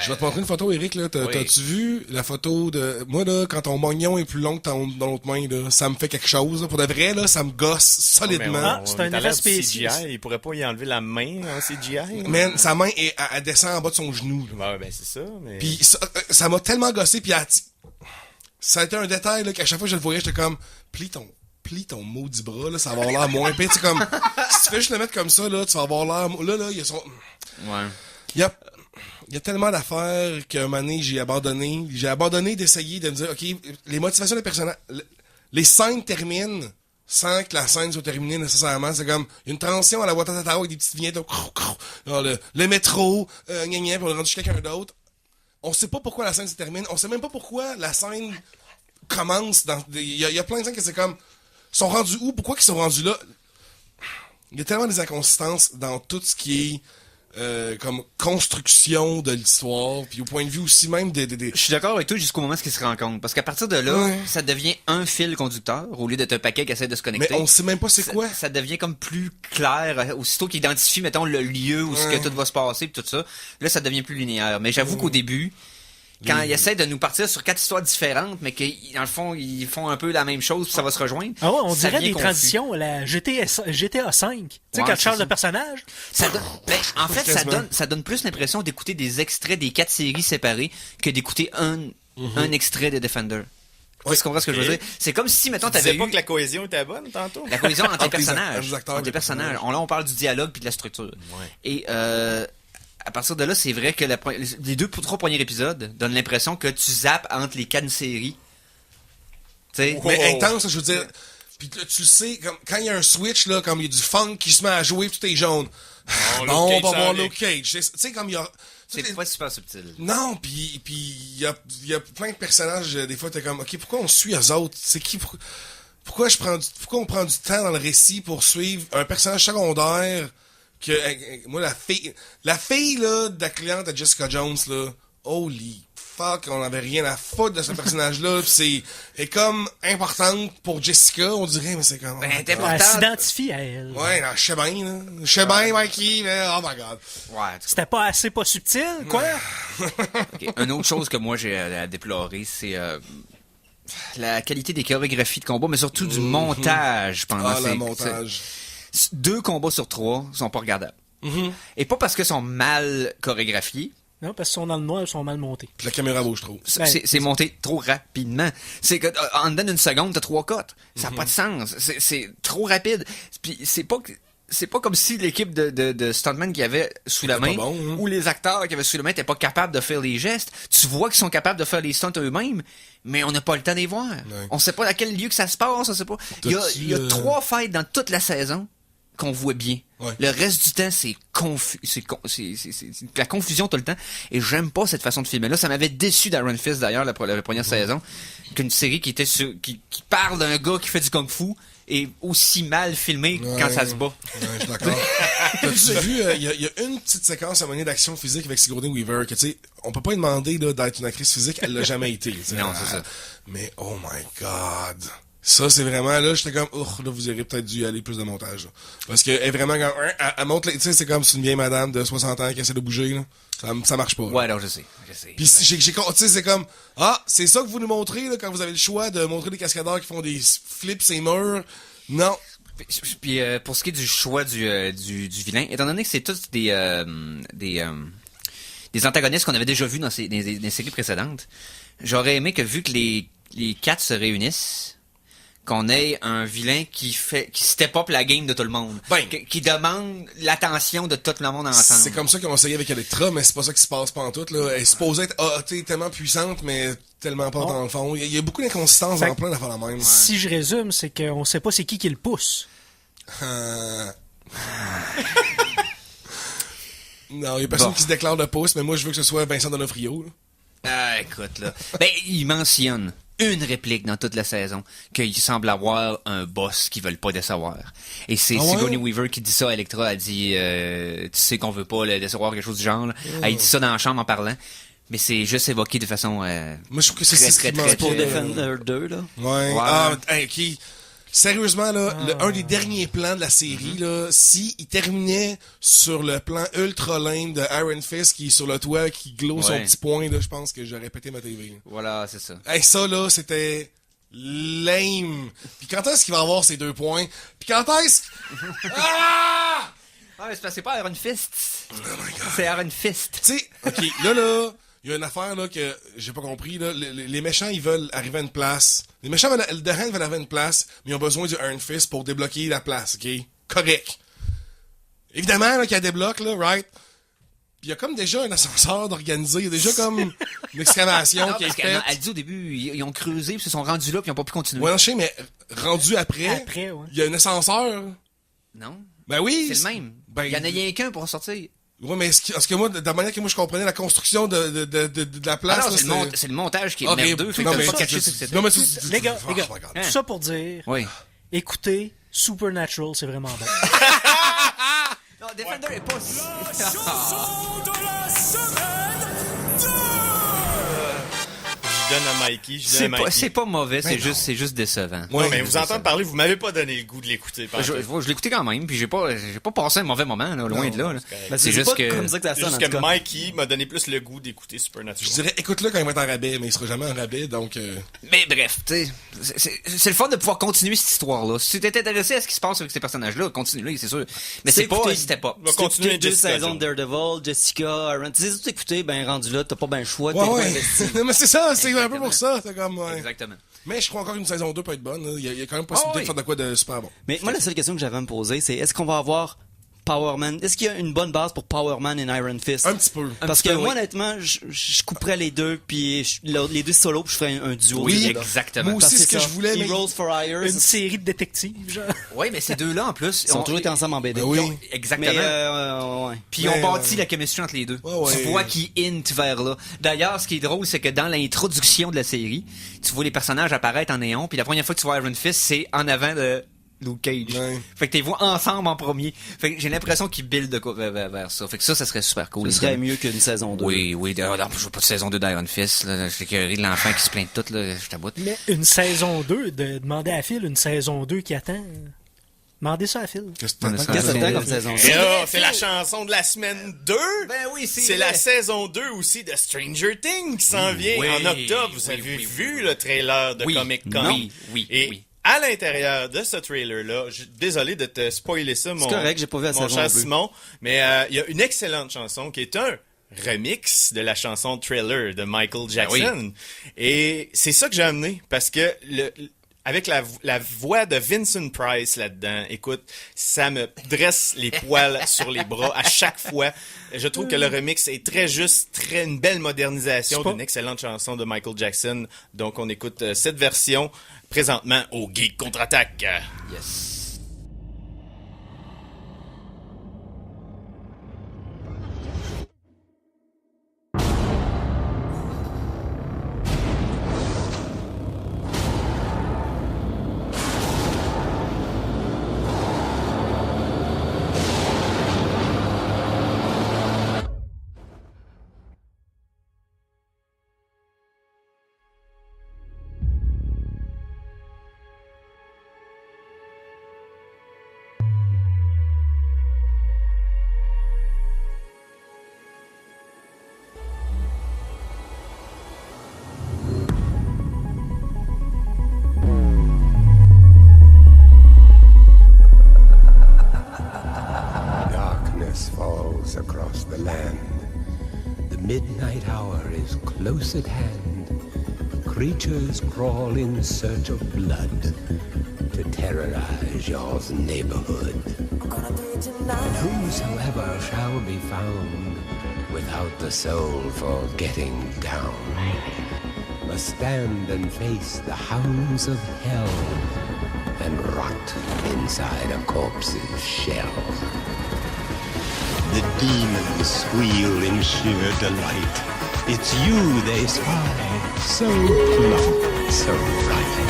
je vais te montrer une photo, Eric. Là. Oui. T'as-tu vu la photo de... Moi, là, quand ton mognon est plus long que dans l'autre main, là, ça me fait quelque chose. Là. Pour de vrai, là, ça me gosse solidement. Ah, c'est un effet spécial. CGI. Il pourrait pas y enlever la main en CGI. Man, sa main, elle descend en bas de son genou. Là. Ouais, ben c'est ça. Mais... Puis ça m'a tellement gossé. Puis ça a été un détail là, qu'à chaque fois que je le voyais, j'étais comme... Plie ton maudit bras, là, ça va avoir l'air moins pire. Tu sais, comme, si tu fais juste le mettre comme ça, là, tu vas avoir l'air... Là, il y a son... Ouais. Il y a tellement d'affaires qu'à un moment donné, j'ai abandonné. J'ai abandonné d'essayer de me dire, OK, les motivations des personnages... Les scènes terminent sans que la scène soit terminée nécessairement. C'est comme une transition à la Watatata avec des petites vignettes. Le métro, gna gna, puis on est rendu chez quelqu'un d'autre. On sait pas pourquoi la scène se termine. On sait même pas pourquoi la scène commence dans... Il y a plein de gens qui c'est comme... sont rendus où? Pourquoi ils sont rendus là? Il y a tellement des inconsistances dans tout ce qui est comme construction de l'histoire, puis au point de vue aussi même des... Je suis d'accord avec toi jusqu'au moment où ils se rencontrent. Parce qu'à partir de là, Ouais. ça devient un fil conducteur au lieu d'être un paquet qui essaie de se Mais connecter. on sait même pas c'est quoi. Ça devient comme plus clair. Aussitôt qu'il identifie, mettons, le lieu où ce que tout va se passer pis tout ça, là, ça devient plus linéaire. Mais j'avoue qu'au début, quand ils essaient de nous partir sur 4 histoires différentes, mais que, dans le fond, ils font un peu la même chose puis ça va se rejoindre. Ah ouais, on ça dirait devient des confus. transitions à la GTA 5. Tu sais, Ouais, quand tu c'est changes ça. de personnage. Ça donne, ben, en fait, Quasiment. ça donne plus l'impression d'écouter des extraits des 4 séries séparées que d'écouter un extrait de Defender. Tu comprends ce que je veux dire? C'est comme si, mettons, Tu disais t'avais pas eu que la cohésion était bonne tantôt? la cohésion entre les Entre les personnages. acteurs, Entre les personnages. Là, on parle du dialogue puis de la structure. Ouais. Et, à partir de là, c'est vrai que les 2 ou 3 premiers épisodes donnent l'impression que tu zappes entre les 4 séries. Tu sais? Mais intense, je veux dire. Puis là, tu le sais, comme, quand il y a un switch, là, comme il y a du funk qui se met à jouer, tout est jaune. Luke Bon, on Cage va voir s'en vient. Luke Cage. Tu sais, comme il y a... C'est pas super subtil. Non, puis il y a plein de personnages, des fois, t'es comme, OK, pourquoi on suit eux autres? C'est qui? Pourquoi on prend du temps dans le récit pour suivre un personnage secondaire que... moi, la fille, là, de la cliente de Jessica Jones, là, holy fuck, on avait rien à foutre de ce personnage-là, pis est comme importante pour Jessica, on dirait, mais c'est comme... Ben, oh my t'es God. pas- Elle s'identifie à elle. Ouais, non, je sais bien, là. Je sais bien, Mikey, mais oh my God. Ouais. C'était pas assez pas subtil, quoi? Ok. Une autre chose que moi j'ai à déplorer, c'est la qualité des chorégraphies de combat, mais surtout du montage pendant Ah, le ces montage. 2 combats sur 3 sont pas regardables. Et pas parce qu'ils sont mal chorégraphiés. Non, parce qu'ils sont dans le noir, ils sont mal montés. Puis la caméra bouge trop. Ben, C'est monté trop rapidement. C'est que en dedans d'une seconde, t'as 3 cotes. Ça n'a pas de sens. C'est trop rapide. Puis c'est pas comme si l'équipe de stuntmen qu'il y avait sous la C'était main pas bon, hein. ou les acteurs qui avaient sous la main n'étaient pas capables de faire les gestes. Tu vois qu'ils sont capables de faire les stunts eux-mêmes, mais on n'a pas le temps de les voir. Ouais. On sait pas à quel lieu que ça se passe, on sait pas. Il y a 3 fights dans toute la saison qu'on voit bien. Ouais. Le reste du temps, c'est confus. C'est la confusion tout le temps. Et j'aime pas cette façon de filmer. Là, ça m'avait déçu d'Iron Fist, d'ailleurs, la première saison. Qu'une série qui qui parle d'un gars qui fait du kung-fu est aussi mal filmé quand ça se bat. Ouais, je suis d'accord. T'as-tu vu, il y a une petite séquence à mener d'action physique avec Sigourney Weaver que, tu sais, on peut pas lui demander là, d'être une actrice physique, elle l'a jamais été. tu sais. Non, c'est ça. Mais, oh my God. Ça, c'est vraiment, là, j'étais comme, là, vous auriez peut-être dû aller plus de montage, là. Parce qu'elle est vraiment comme, elle monte, tu sais, c'est comme c'est une vieille madame de 60 ans qui essaie de bouger, là. Ça marche pas. Ouais, alors je sais. Puis tu sais, c'est comme, c'est ça que vous nous montrez, là, quand vous avez le choix de montrer des cascadeurs qui font des flips et murs. Non. Puis pour ce qui est du choix du vilain, étant donné que c'est tous des antagonistes qu'on avait déjà vus dans des séries précédentes, j'aurais aimé que vu que les 4 se réunissent, qu'on ait un vilain qui step up la game de tout le monde. Ben. Qui demande l'attention de tout le monde ensemble. C'est comme ça qu'on essayé avec Electra, mais c'est pas ça qui se passe pas en tout, là. Elle est supposée être, tellement puissante, mais tellement pas dans le fond. Il y a beaucoup d'inconsistances Fait dans plein d'affaires la même. Si je résume, c'est qu'on sait pas c'est qui le pousse. Non, il y a personne Bon. qui se déclare de pouce, mais moi, je veux que ce soit Vincent D'Onofrio, là. Ah, écoute, là. Ben, il mentionne une réplique dans toute la saison qu'il semble avoir un boss qu'ils veulent pas décevoir. Et c'est Ah ouais? Sigourney Weaver qui dit ça à Electra. Elle dit, tu sais qu'on veut pas le décevoir, quelque chose du genre. Là. Elle dit ça dans la chambre en parlant. Mais c'est juste évoqué de façon... Moi, je trouve que c'est Très, ce qui très, très, manquait. Pour très- Defender 2, là. Ouais. Ouais. Ah, hey, ok. Sérieusement, là, un des derniers plans de la série, là, si il terminait sur le plan ultra lame de Iron Fist qui est sur le toit, qui glow son Ouais. petit point, là, je pense que j'aurais pété ma TV. Voilà, c'est ça. Hey, ça, là, c'était lame. Puis quand est-ce qu'il va avoir ces 2 points? Puis quand est-ce... Ah! Ah, mais c'est pas Iron Fist. C'est Iron Fist. Tu sais, ok, là, il y a une affaire, là, que j'ai pas compris, là. Les méchants, ils veulent arriver à une place. Les méchants de Hand veulent arriver à une place, mais ils ont besoin du Iron Fist pour débloquer la place, ok? Correct. Évidemment, là, qu'il y a des blocs, là, right? Puis il y a comme déjà un ascenseur d'organiser, il y a déjà comme une excavation Non, qui est parce qu'elle faite. elle dit au début, ils ont creusé, puis ils se sont rendus là, puis ils ont pas pu continuer. Ouais, non, je sais, mais rendu après, Après, ouais. il y a un ascenseur. Non? Ben oui. C'est le même. Ben, Il y en a rien qu'un pour sortir. Ouais, mais est-ce que moi, de la manière que moi je comprenais la construction de la place, Ah non, là, c'est le montage qui est horrible. merdeux. Fait que Non, t'as mais pas tu- catché tu- ce que c'était. non, mais Les gars, oh les gars, my God. tout ça pour dire, Oui. écoutez Supernatural, c'est vraiment bon. Non, Defender est pas si... Chanson de la semaine 2! Je donne à Mikey, je donne C'est à Mikey. pas, c'est pas mauvais, Mais non. c'est juste décevant. Ouais, mais Ouais, vous entendre parler, vous m'avez pas donné le goût de l'écouter. Je l'ai écouté quand même, puis j'ai pas passé un mauvais moment, là, loin de là. Ben, C'est c'est juste pas que... comme ça que ça C'est sonne, en juste tout que cas. Mikey m'a donné plus le goût d'écouter Je Supernatural. dirais, écoute-le quand il va être en rabais, mais il sera jamais en rabais, donc... Mais bref, tu sais, c'est le fun de pouvoir continuer cette histoire-là. Si tu t'es intéressé à ce qui se passe avec ces personnages-là, continue-le, c'est sûr. Mais c'est pas, écouter- c'était pas. On va Si t'as continuer écouté 2 Jessica saisons de Jones. Daredevil, Jessica, Iron... Tu sais, tout écouté, ben rendu là, t'as pas ben le choix, t'es Ouais, pas ouais. investi. Non, mais c'est ça, c'est un peu Exactement. pour ça. C'est comme, ouais. Exactement. Mais je crois encore qu'une saison 2 peut être bonne. Là. Il y a quand même possibilité Ah oui. de faire de quoi de super bon. Mais moi, la seule question que j'avais à me poser, c'est est-ce qu'on va avoir Power Man? Est-ce qu'il y a une bonne base pour Power Man et Iron Fist? Un petit peu. Parce petit que peu, moi, oui. honnêtement, je couperais les deux, puis les deux solo, puis je ferais un duo. Oui, des deux, là. Exactement. Moi Parce aussi, ce que ça, je voulais, mais... Heroes for Hire, Une ça- série de détectives, genre. Oui, mais ces deux-là, en plus, ils ont toujours été ensemble en BD. Ben oui. Exactement. Mais, ouais. Puis Mais, on bâtit la chemistry entre les deux. Ouais, ouais. Tu vois qu'ils hint vers là. D'ailleurs, ce qui est drôle, c'est que dans l'introduction de la série, tu vois les personnages apparaître en néon, puis la première fois que tu vois Iron Fist, c'est en avant de Luke Cage. Ouais. Fait que tu les vois ensemble en premier. Fait que j'ai l'impression qu'ils buildent de quoi vers ça. Fait que ça serait super cool. Ce serait mieux qu'une saison 2. Oui, oui. D'ailleurs, je veux pas de saison 2 d'Iron Fist. Là. Je suis écœuré de l'enfant qui se plaint de tout. Là. Je t'aboute. Mais une saison 2, de demander à Phil une saison 2 qui attend. Demandez ça à Phil. Qu'est-ce que On a t'attends? ça. Qu'est-ce que t'attends comme saison 2? Et là, c'est la chanson de la semaine 2. Ben oui, C'est la saison 2 aussi de Stranger Things qui s'en vient oui, en octobre. Vous oui, avez oui, vu oui. le trailer de Oui. Comic Con? Non. Oui, Et oui. à l'intérieur de ce trailer-là, désolé de te spoiler ça, mon, correct, j'ai pas vu la mon saison cher non plus. Simon, mais il y a une excellente chanson qui est un remix de la chanson Thriller de Michael Jackson. Et c'est ça que j'ai amené, parce que avec la voix de Vincent Price là-dedans, écoute, ça me dresse les poils sur les bras à chaque fois. Je trouve que le remix est très juste, une belle modernisation C'est pas- d'une excellente chanson de Michael Jackson. Donc on écoute cette version présentement au Geek Contre-Attaque. Yes. Darkness falls across the land. The midnight hour is close at hand. Creatures crawl in search of blood to terrorize your neighborhood. And whosoever shall be found without the soul for getting down must stand and face the hounds of hell and rot inside a corpse's shell. The demons squeal in sheer delight. It's you they spy, so plump, so bright.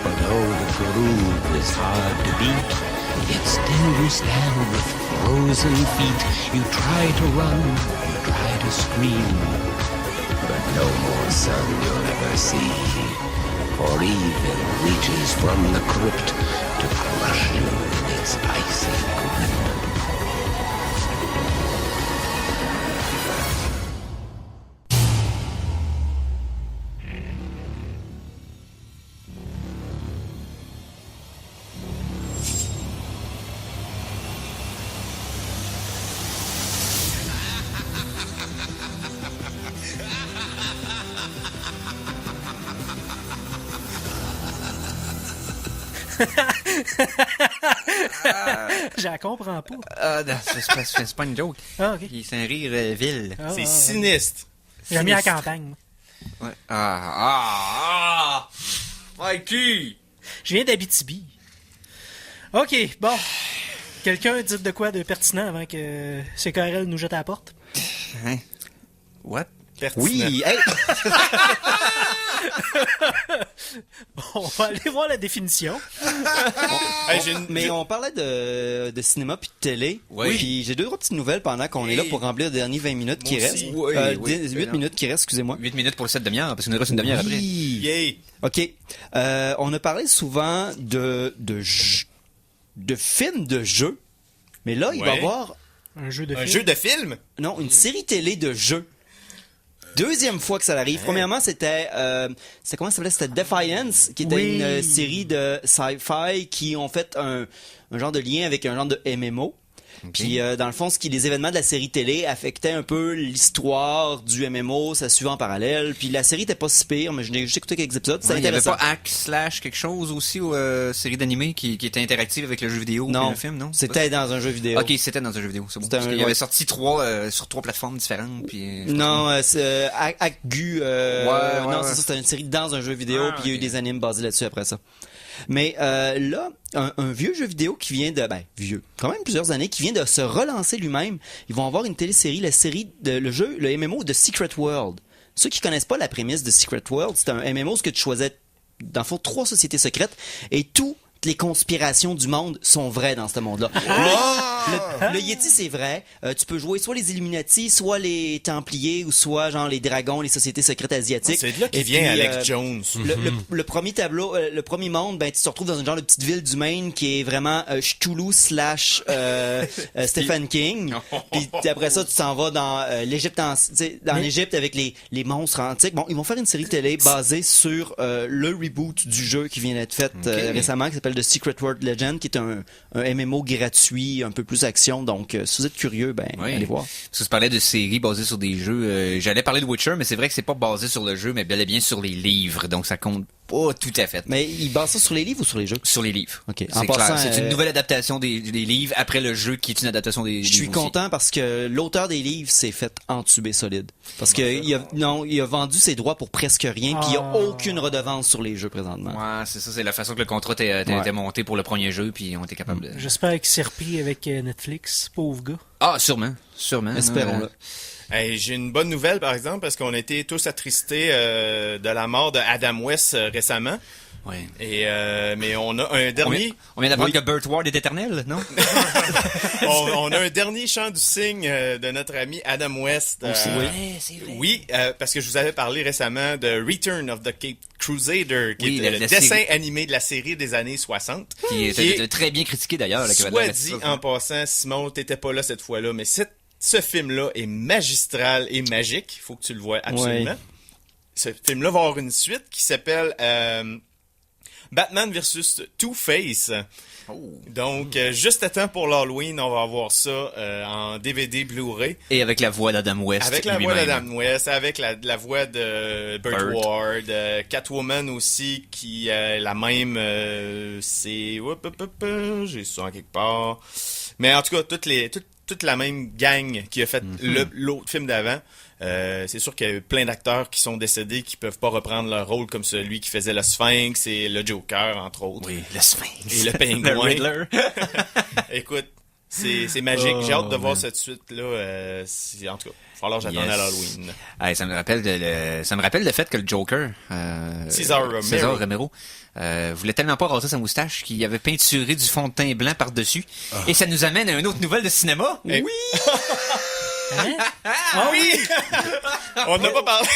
For though the groove is hard to beat, yet still you stand with frozen feet. You try to run, you try to scream, but no more sun you'll ever see. For evil reaches from the crypt to crush you in its icy grip. Je la comprends pas. Ah, non, c'est pas une joke. Ah, ok. C'est un rire vil. Ah, C'est ah, sinistre. J'ai mis à la campagne. Ouais. Ah! Mikey! Je viens d'Abitibi. OK, bon. Quelqu'un dit de quoi de pertinent avant que CKRL nous jette à la porte? Hein? What? Pertinent. Oui, hey, On va aller voir la définition. Hey, j'ai une- mais on parlait de cinéma puis de télé. Oui. Puis j'ai 2-3 petites nouvelles pendant qu'on est là pour remplir les dernières 20 minutes qui Moi restent. aussi. Oui, oui. 8 minutes qui restent, excusez-moi. 8 minutes pour le 7 demi-heure, parce qu'il nous reste une demi-heure après. Oui. Yay! OK. On a parlé souvent de films de jeux. Mais là, il va y Ouais. avoir Un jeu de Un film. jeu de film? non, une série télé de jeux. Deuxième fois que ça arrive. Premièrement, c'était comment ça s'appelait? C'était Defiance, qui était Oui. une série de sci-fi qui ont fait un genre de lien avec un genre de MMO. Puis dans le fond, les événements de la série télé affectaient un peu l'histoire du MMO, ça suivait en parallèle. Puis la série était pas si pire, mais j'ai juste écouté quelques épisodes, c'était Il y avait intéressant. pas Hack / quelque chose aussi, ou série d'animée qui était interactive avec le jeu vidéo Non, et le film, non? c'était dans un jeu vidéo. Ok, c'était dans un jeu vidéo, c'est bon. C'était Parce un- qu'il y avait ouais. sorti sur 3 plateformes différentes, puis... Non, c'est Akgu. Ouais, non, ouais. c'est ça, c'était une série dans un jeu vidéo, Ah, puis il y a eu ok. des animes basés là-dessus après ça. Mais là, un vieux jeu vidéo qui vient de... vieux, quand même plusieurs années, qui vient de se relancer lui-même. Ils vont avoir une télésérie, le MMO de Secret World. Ceux qui connaissent pas la prémisse de Secret World, c'est un MMO où que tu choisais, dans le fond, 3 sociétés secrètes, et toutes les conspirations du monde sont vraies dans ce monde-là. Le Yeti, c'est vrai. Tu peux jouer soit les Illuminati, soit les Templiers, ou soit genre les dragons, les sociétés secrètes asiatiques. C'est de là Et qu'il vient puis, Alex Jones. le premier tableau, le premier monde, ben tu te retrouves dans une genre de petite ville du Maine qui est vraiment Cthulhu / Stephen King. Puis après ça, tu t'en vas dans l'Égypte, dans l'Égypte avec les monstres antiques. Bon, ils vont faire une série télé basée sur le reboot du jeu qui vient d'être fait récemment, qui s'appelle The Secret World Legend, qui est un MMO gratuit, un peu plus action. Donc, si vous êtes curieux, ben Oui. allez voir. Parce que tu parlais de séries basées sur des jeux. J'allais parler de Witcher, mais c'est vrai que c'est pas basé sur le jeu, mais bel et bien sur les livres. Donc ça compte pas tout à fait. Mais ils basent ça sur les livres ou sur les jeux? Sur les livres. Ok. C'est En clair. passant, C'est une nouvelle adaptation des livres après le jeu qui est une adaptation des livres. Je suis aussi. content parce que l'auteur des livres s'est fait entuber solide. Parce que il a vendu ses droits pour presque rien, puis il n'y a aucune redevance sur les jeux présentement. Ouais, c'est ça, c'est la façon que le contrat était monté pour le premier jeu, puis on était capable de... J'espère qu'il s'est repris avec Netflix, pauvre gars. Ah, sûrement. Espérons-le. Hey, j'ai une bonne nouvelle, par exemple, parce qu'on a été tous attristés de la mort de Adam West récemment. Ouais. Et mais on a un dernier, On vient d'apprendre que Burt Ward est éternel, non? on a un dernier chant du cygne de notre ami Adam West. C'est vrai. Oui, parce que je vous avais parlé récemment de Return of the Cape Crusader, qui Oui, est la le dessin série. animé de la série des années 60. Qui est très bien critiqué d'ailleurs. là, qui avait Soit l'air dit assez- en passant, Simon, t'étais pas là cette fois-là, mais ce film-là est magistral et magique. Il faut que tu le vois absolument. Ouais. Ce film-là va avoir une suite qui s'appelle Batman vs Two-Face. Donc, juste à temps pour l'Halloween, on va avoir ça en DVD Blu-ray. Et avec la voix d'Adam West. Avec la voix lui-même. d'Adam West, avec la voix de Burt Burt. Ward, Catwoman aussi, qui la même, c'est... J'ai ça en quelque part. Mais en tout cas, toute la même gang qui a fait l'autre film d'avant. C'est sûr qu'il y a eu plein d'acteurs qui sont décédés qui peuvent pas reprendre leur rôle comme celui qui faisait le Sphinx et le Joker, entre autres. Oui, le Sphinx. Et le pingouin. Le Riddler. Écoute, c'est magique. J'ai hâte de voir cette suite-là. En tout cas, il va falloir que j'attende Yes. à l'Halloween. Hey, ça me rappelle le fait que le Joker, César Romero. César Romero, voulait tellement pas raser sa moustache qu'il avait peinturé du fond de teint blanc par-dessus. Et ça nous amène à une autre nouvelle de cinéma. Eh, Ah oui! On n'a pas parlé.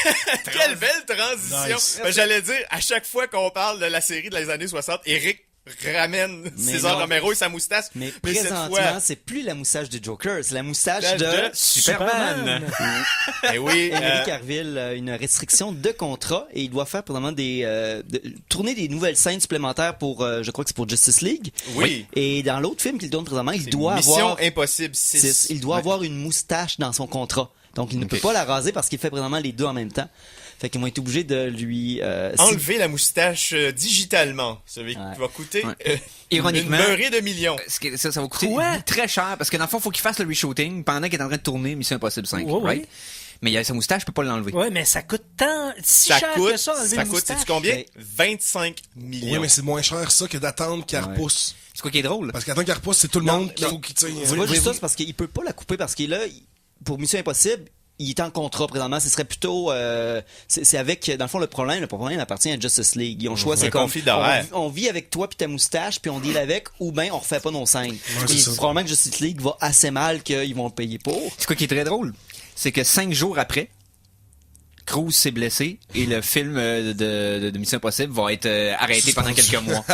Quelle belle transition. Nice. Ben, j'allais dire, à chaque fois qu'on parle de la série des années 60, Eric ramène César non. Romero et sa moustache. Mais cette présentement, fois, c'est plus la moustache de Joker, c'est la moustache de de Superman. eh oui, Henry Cavill a une restriction de contrat et il doit faire probablement tourner des nouvelles scènes supplémentaires pour, je crois que c'est pour Justice League. oui. Et dans l'autre film qu'il tourne présentement, il doit Mission avoir Impossible 6. il doit avoir une moustache dans son contrat. Donc il ne peut pas la raser parce qu'il fait présentement les deux en même temps. Fait qu'ils vont être obligés de lui Enlever la moustache digitalement. Celui qui va coûter Ironiquement, une beurrée de millions. Ça va coûter Quoi? très cher parce que dans le fond, il faut qu'il fasse le reshooting pendant qu'il est en train de tourner Mission Impossible 5. Ouais, ouais. Right? Mais il y a sa moustache, je peux pas l'enlever. Ouais, mais ça coûte tant, si cher que ça, enlever ça une coûte, moustache. sais-tu combien? Mais- 25 millions. Oui, mais c'est moins cher ça que d'attendre qu'elle repousse. C'est quoi qui est drôle? Parce qu'attendre qu'elle repousse, c'est tout le Non, monde qu'il non. faut qu'il tire. C'est pas juste ça, c'est parce qu'il peut pas la couper parce qu'il est là, pour Mission Impossible, il est en contrat présentement. Ce serait plutôt, c'est avec, dans le fond, le problème appartient à Justice League. Ils ont choisi un conflit d'horaire. on vit avec toi puis ta moustache puis on deal avec, ou bien on refait pas nos scènes. c'est Et ça. probablement que Justice League va assez mal qu'ils vont le payer pour. C'est quoi qui est très drôle? C'est que 5 jours après, Cruise s'est blessé et le film de Mission Impossible va être arrêté pendant quelques mois.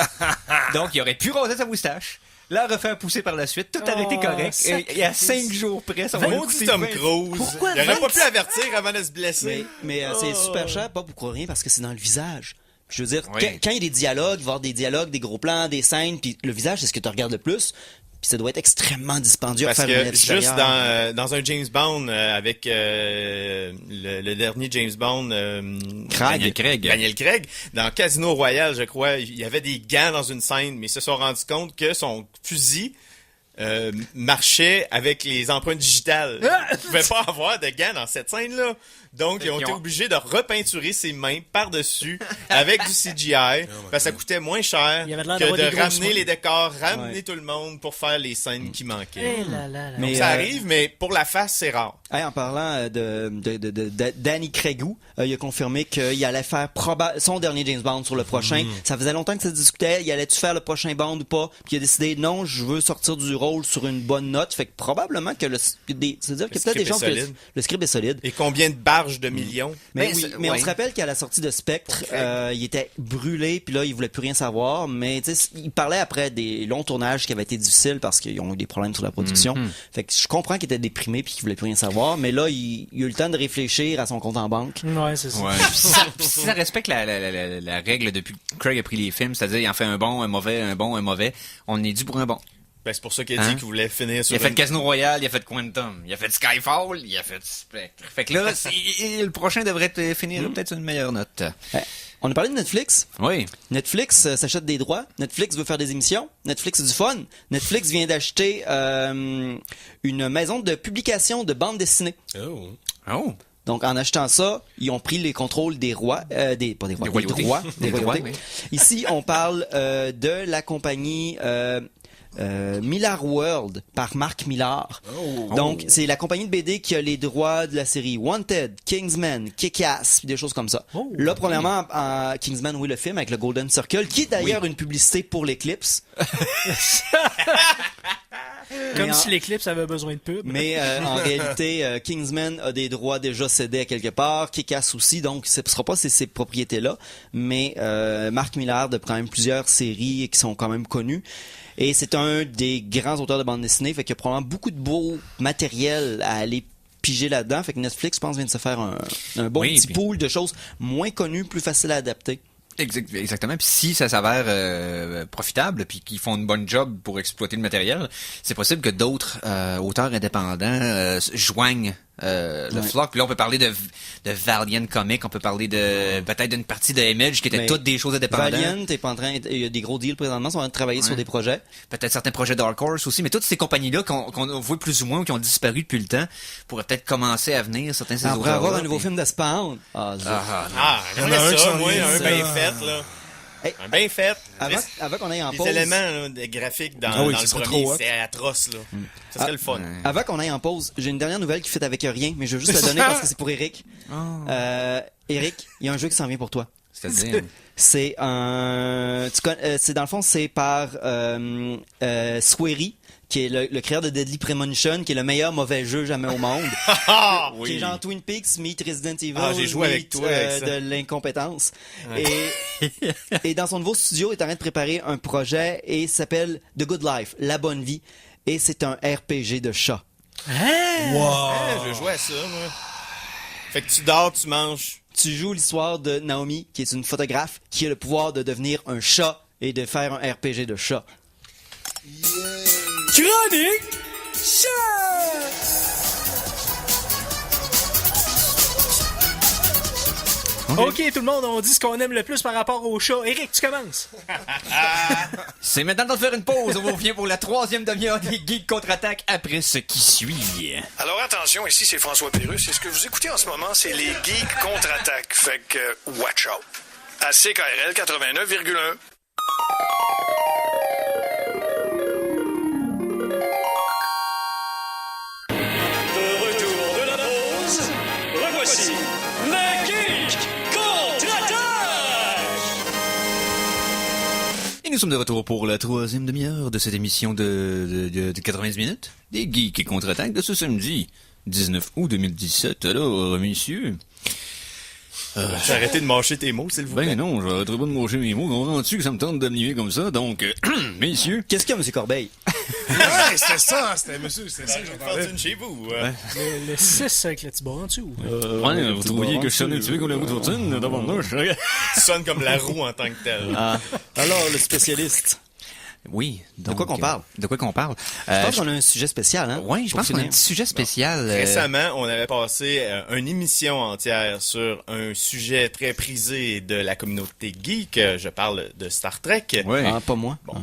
Donc, il aurait pu raser sa moustache, la refaire pousser par la suite, tout aurait été correct. Et à 5 jours près, ça va Maudit coûter Tom 20. Cruise. Pourquoi Il aurait pas 20? pu avertir avant de se blesser. Mais c'est super cher, pas pour rien, parce que c'est dans le visage. Je veux dire, Oui. quand il y a des dialogues, voir des dialogues, des gros plans, des scènes, puis le visage, c'est ce que tu regardes le plus. Puis ça doit être extrêmement dispendieux à Parce faire une que lettre juste supérieure. dans un James Bond avec le dernier James Bond, Daniel Craig. Daniel Craig, dans Casino Royale, je crois, il y avait des gants dans une scène, mais ils se sont rendus compte que son fusil marchait avec les empreintes digitales. Il ne pouvait pas avoir de gants dans cette scène-là. Donc, ils ont été obligés de repeinturer ses mains par-dessus avec du CGI, parce que ça coûtait moins cher Il avait l'air que d'avoir des de grosses ramener mains. les décors, ramener Ouais. tout le monde pour faire les scènes qui manquaient. Eh là là là. Mais, Ça arrive, mais pour la face, c'est rare. Hey, en parlant de Danny Craigu, il a confirmé qu'il allait faire son dernier James Bond sur le prochain. Ça faisait longtemps que ça se discutait. Il allait-tu faire le prochain Bond ou pas? Puis il a décidé, non, je veux sortir du rôle sur une bonne note. Fait que probablement que c'est-à-dire qu'il y a peut-être des script gens est que solide. le script est solide. Et combien de barges de millions? Mais Ben, oui, c'est- mais on ouais. se rappelle qu'à la sortie de Spectre, il était brûlé, puis là, il voulait plus rien savoir. Mais tu sais, il parlait après des longs tournages qui avaient été difficiles parce qu'ils ont eu des problèmes sur la production. Fait que je comprends qu'il était déprimé puis qu'il voulait plus rien savoir. Mais là, il a eu le temps de réfléchir à son compte en banque. Ouais, c'est ça. Ouais. Puis si ça respecte la règle depuis que Craig a pris les films, c'est-à-dire il en fait un bon, un mauvais, un bon, un mauvais, on est dû pour un bon. Ben, c'est pour ça qu'il a Hein? dit qu'il voulait finir Il sur a fait une... Casino Royale, il a fait Quantum, il a fait Skyfall, il a fait Spectre. Fait que là, le prochain devrait finir peut-être sur une meilleure note. On a parlé de Netflix. Oui. Netflix s'achète des droits. Netflix veut faire des émissions. Netflix a du fun. Netflix vient d'acheter une maison de publication de bandes dessinées. Oh. Oh. Donc, en achetant ça, ils ont pris les contrôles des rois, pas des rois, Des des royautés. droits, Des des droits, royautés. oui. Ici, on parle de la compagnie Millar World par Mark Millar. Donc, c'est la compagnie de BD qui a les droits de la série Wanted, Kingsman, Kick-Ass, puis des choses comme ça. Là, premièrement, Kingsman, oui, le film avec le Golden Circle, qui est d'ailleurs une publicité pour l'Eclipse. Comme Mais si l'Eclipse avait besoin de pub. Mais en réalité, Kingsman a des droits déjà cédés à quelque part, Kick-Ass aussi, donc ce ne sera pas ces propriétés-là. Mais Mark Millar a quand même plusieurs séries qui sont quand même connues. Et c'est un des grands auteurs de bande dessinée, fait qu'il y a probablement beaucoup de beau matériel à aller piger là-dedans. Fait que Netflix, je pense, vient de se faire un bon Oui, petit puis- pool de choses moins connues, plus faciles à adapter. Exactement. Puis si ça s'avère profitable, puis qu'ils font une bonne job pour exploiter le matériel, c'est possible que d'autres auteurs indépendants joignent le flock. Puis là, on peut parler de Valiant Comics, on peut parler de peut-être d'une partie de Image qui étaient Mais toutes des choses indépendantes. Valiant est pas en train, il y a des gros deals présentement, ils sont en train de travailler sur des projets. Peut-être certains projets Dark Horse aussi, mais toutes ces compagnies-là qu'on a vu plus ou moins ou qui ont disparu depuis le temps pourraient peut-être commencer à venir, certains de ces On pourrait avoir auteurs-là, un nouveau puis- film de Spawn. Ah, zut. Ah, Il y en a j'aimerais un qui ça, s'en moi, vient, un ça. bien fait, là. Hey, Un bien fait. avant qu'on aille en Les pause. éléments là, des graphiques dans, Ah oui, dans ça le serait premier, trop hot. c'est atroce, là. Ça serait le fun. Avant qu'on aille en pause, j'ai une dernière nouvelle qui fait avec rien, mais je veux juste la donner parce que c'est pour Eric. Eric, il y a un jeu qui s'en vient pour toi. C'est-à-dire... C'est c'est dans le fond, c'est par Swery, qui est le créateur de Deadly Premonition, qui est le meilleur mauvais jeu jamais au monde. Ah, Qui est genre Twin Peaks, meet Resident Evil, Ah, j'ai joué avec meet, toi avec ça. de l'incompétence. Et dans son nouveau studio, il est en train de préparer un projet et il s'appelle The Good Life, La Bonne Vie. Et c'est un RPG de chat. je jouais à ça, moi. Fait que tu dors, tu manges. Tu joues l'histoire de Naomi, qui est une photographe, qui a le pouvoir de devenir un chat et de faire un RPG de chat. Chronique chat! OK, tout le monde, on dit ce qu'on aime le plus par rapport au chat. Éric, tu commences. C'est maintenant de faire une pause. On revient pour la 3e demi-heure des Geeks contre-attaque après ce qui suit. Alors attention, ici c'est François Pérusse et ce que vous écoutez en ce moment, c'est les Geeks contre-attaque. Fait que, watch out. À CKRL 89,1. De retour de la pause, revoici les Geeks contre-attaque! Et nous sommes de retour pour la 3e demi-heure de cette émission de 90 minutes des Geeks contre-attaque de ce samedi 19 août 2017. Alors, messieurs... J'ai arrêté de mâcher tes mots, s'il vous plaît. Ben non, j'arrêterai pas de manger mes mots. Comprends-tu que ça me tente de me comme ça? Donc, messieurs... Qu'est-ce qu'il y a, M. Corbeil? Ouais, c'était ça, c'était ça que j'entendais. Fortune chez vous. Le 6 avec le petit bas en dessous. Ouais, vous trouviez que je sonnais un petit peu comme la roue de fortune? D'abord, non, je... Tu sonnes comme la roue en tant que telle. Alors, le spécialiste. Oui. Donc, quoi qu'on parle? De quoi qu'on parle? Je pense qu'on a un sujet spécial, hein? Oui, je pense qu'on a un petit sujet spécial. Récemment, on avait passé une émission entière sur un sujet très prisé de la communauté geek. Je parle de Star Trek. Ouais. Ah, pas moi. Bon.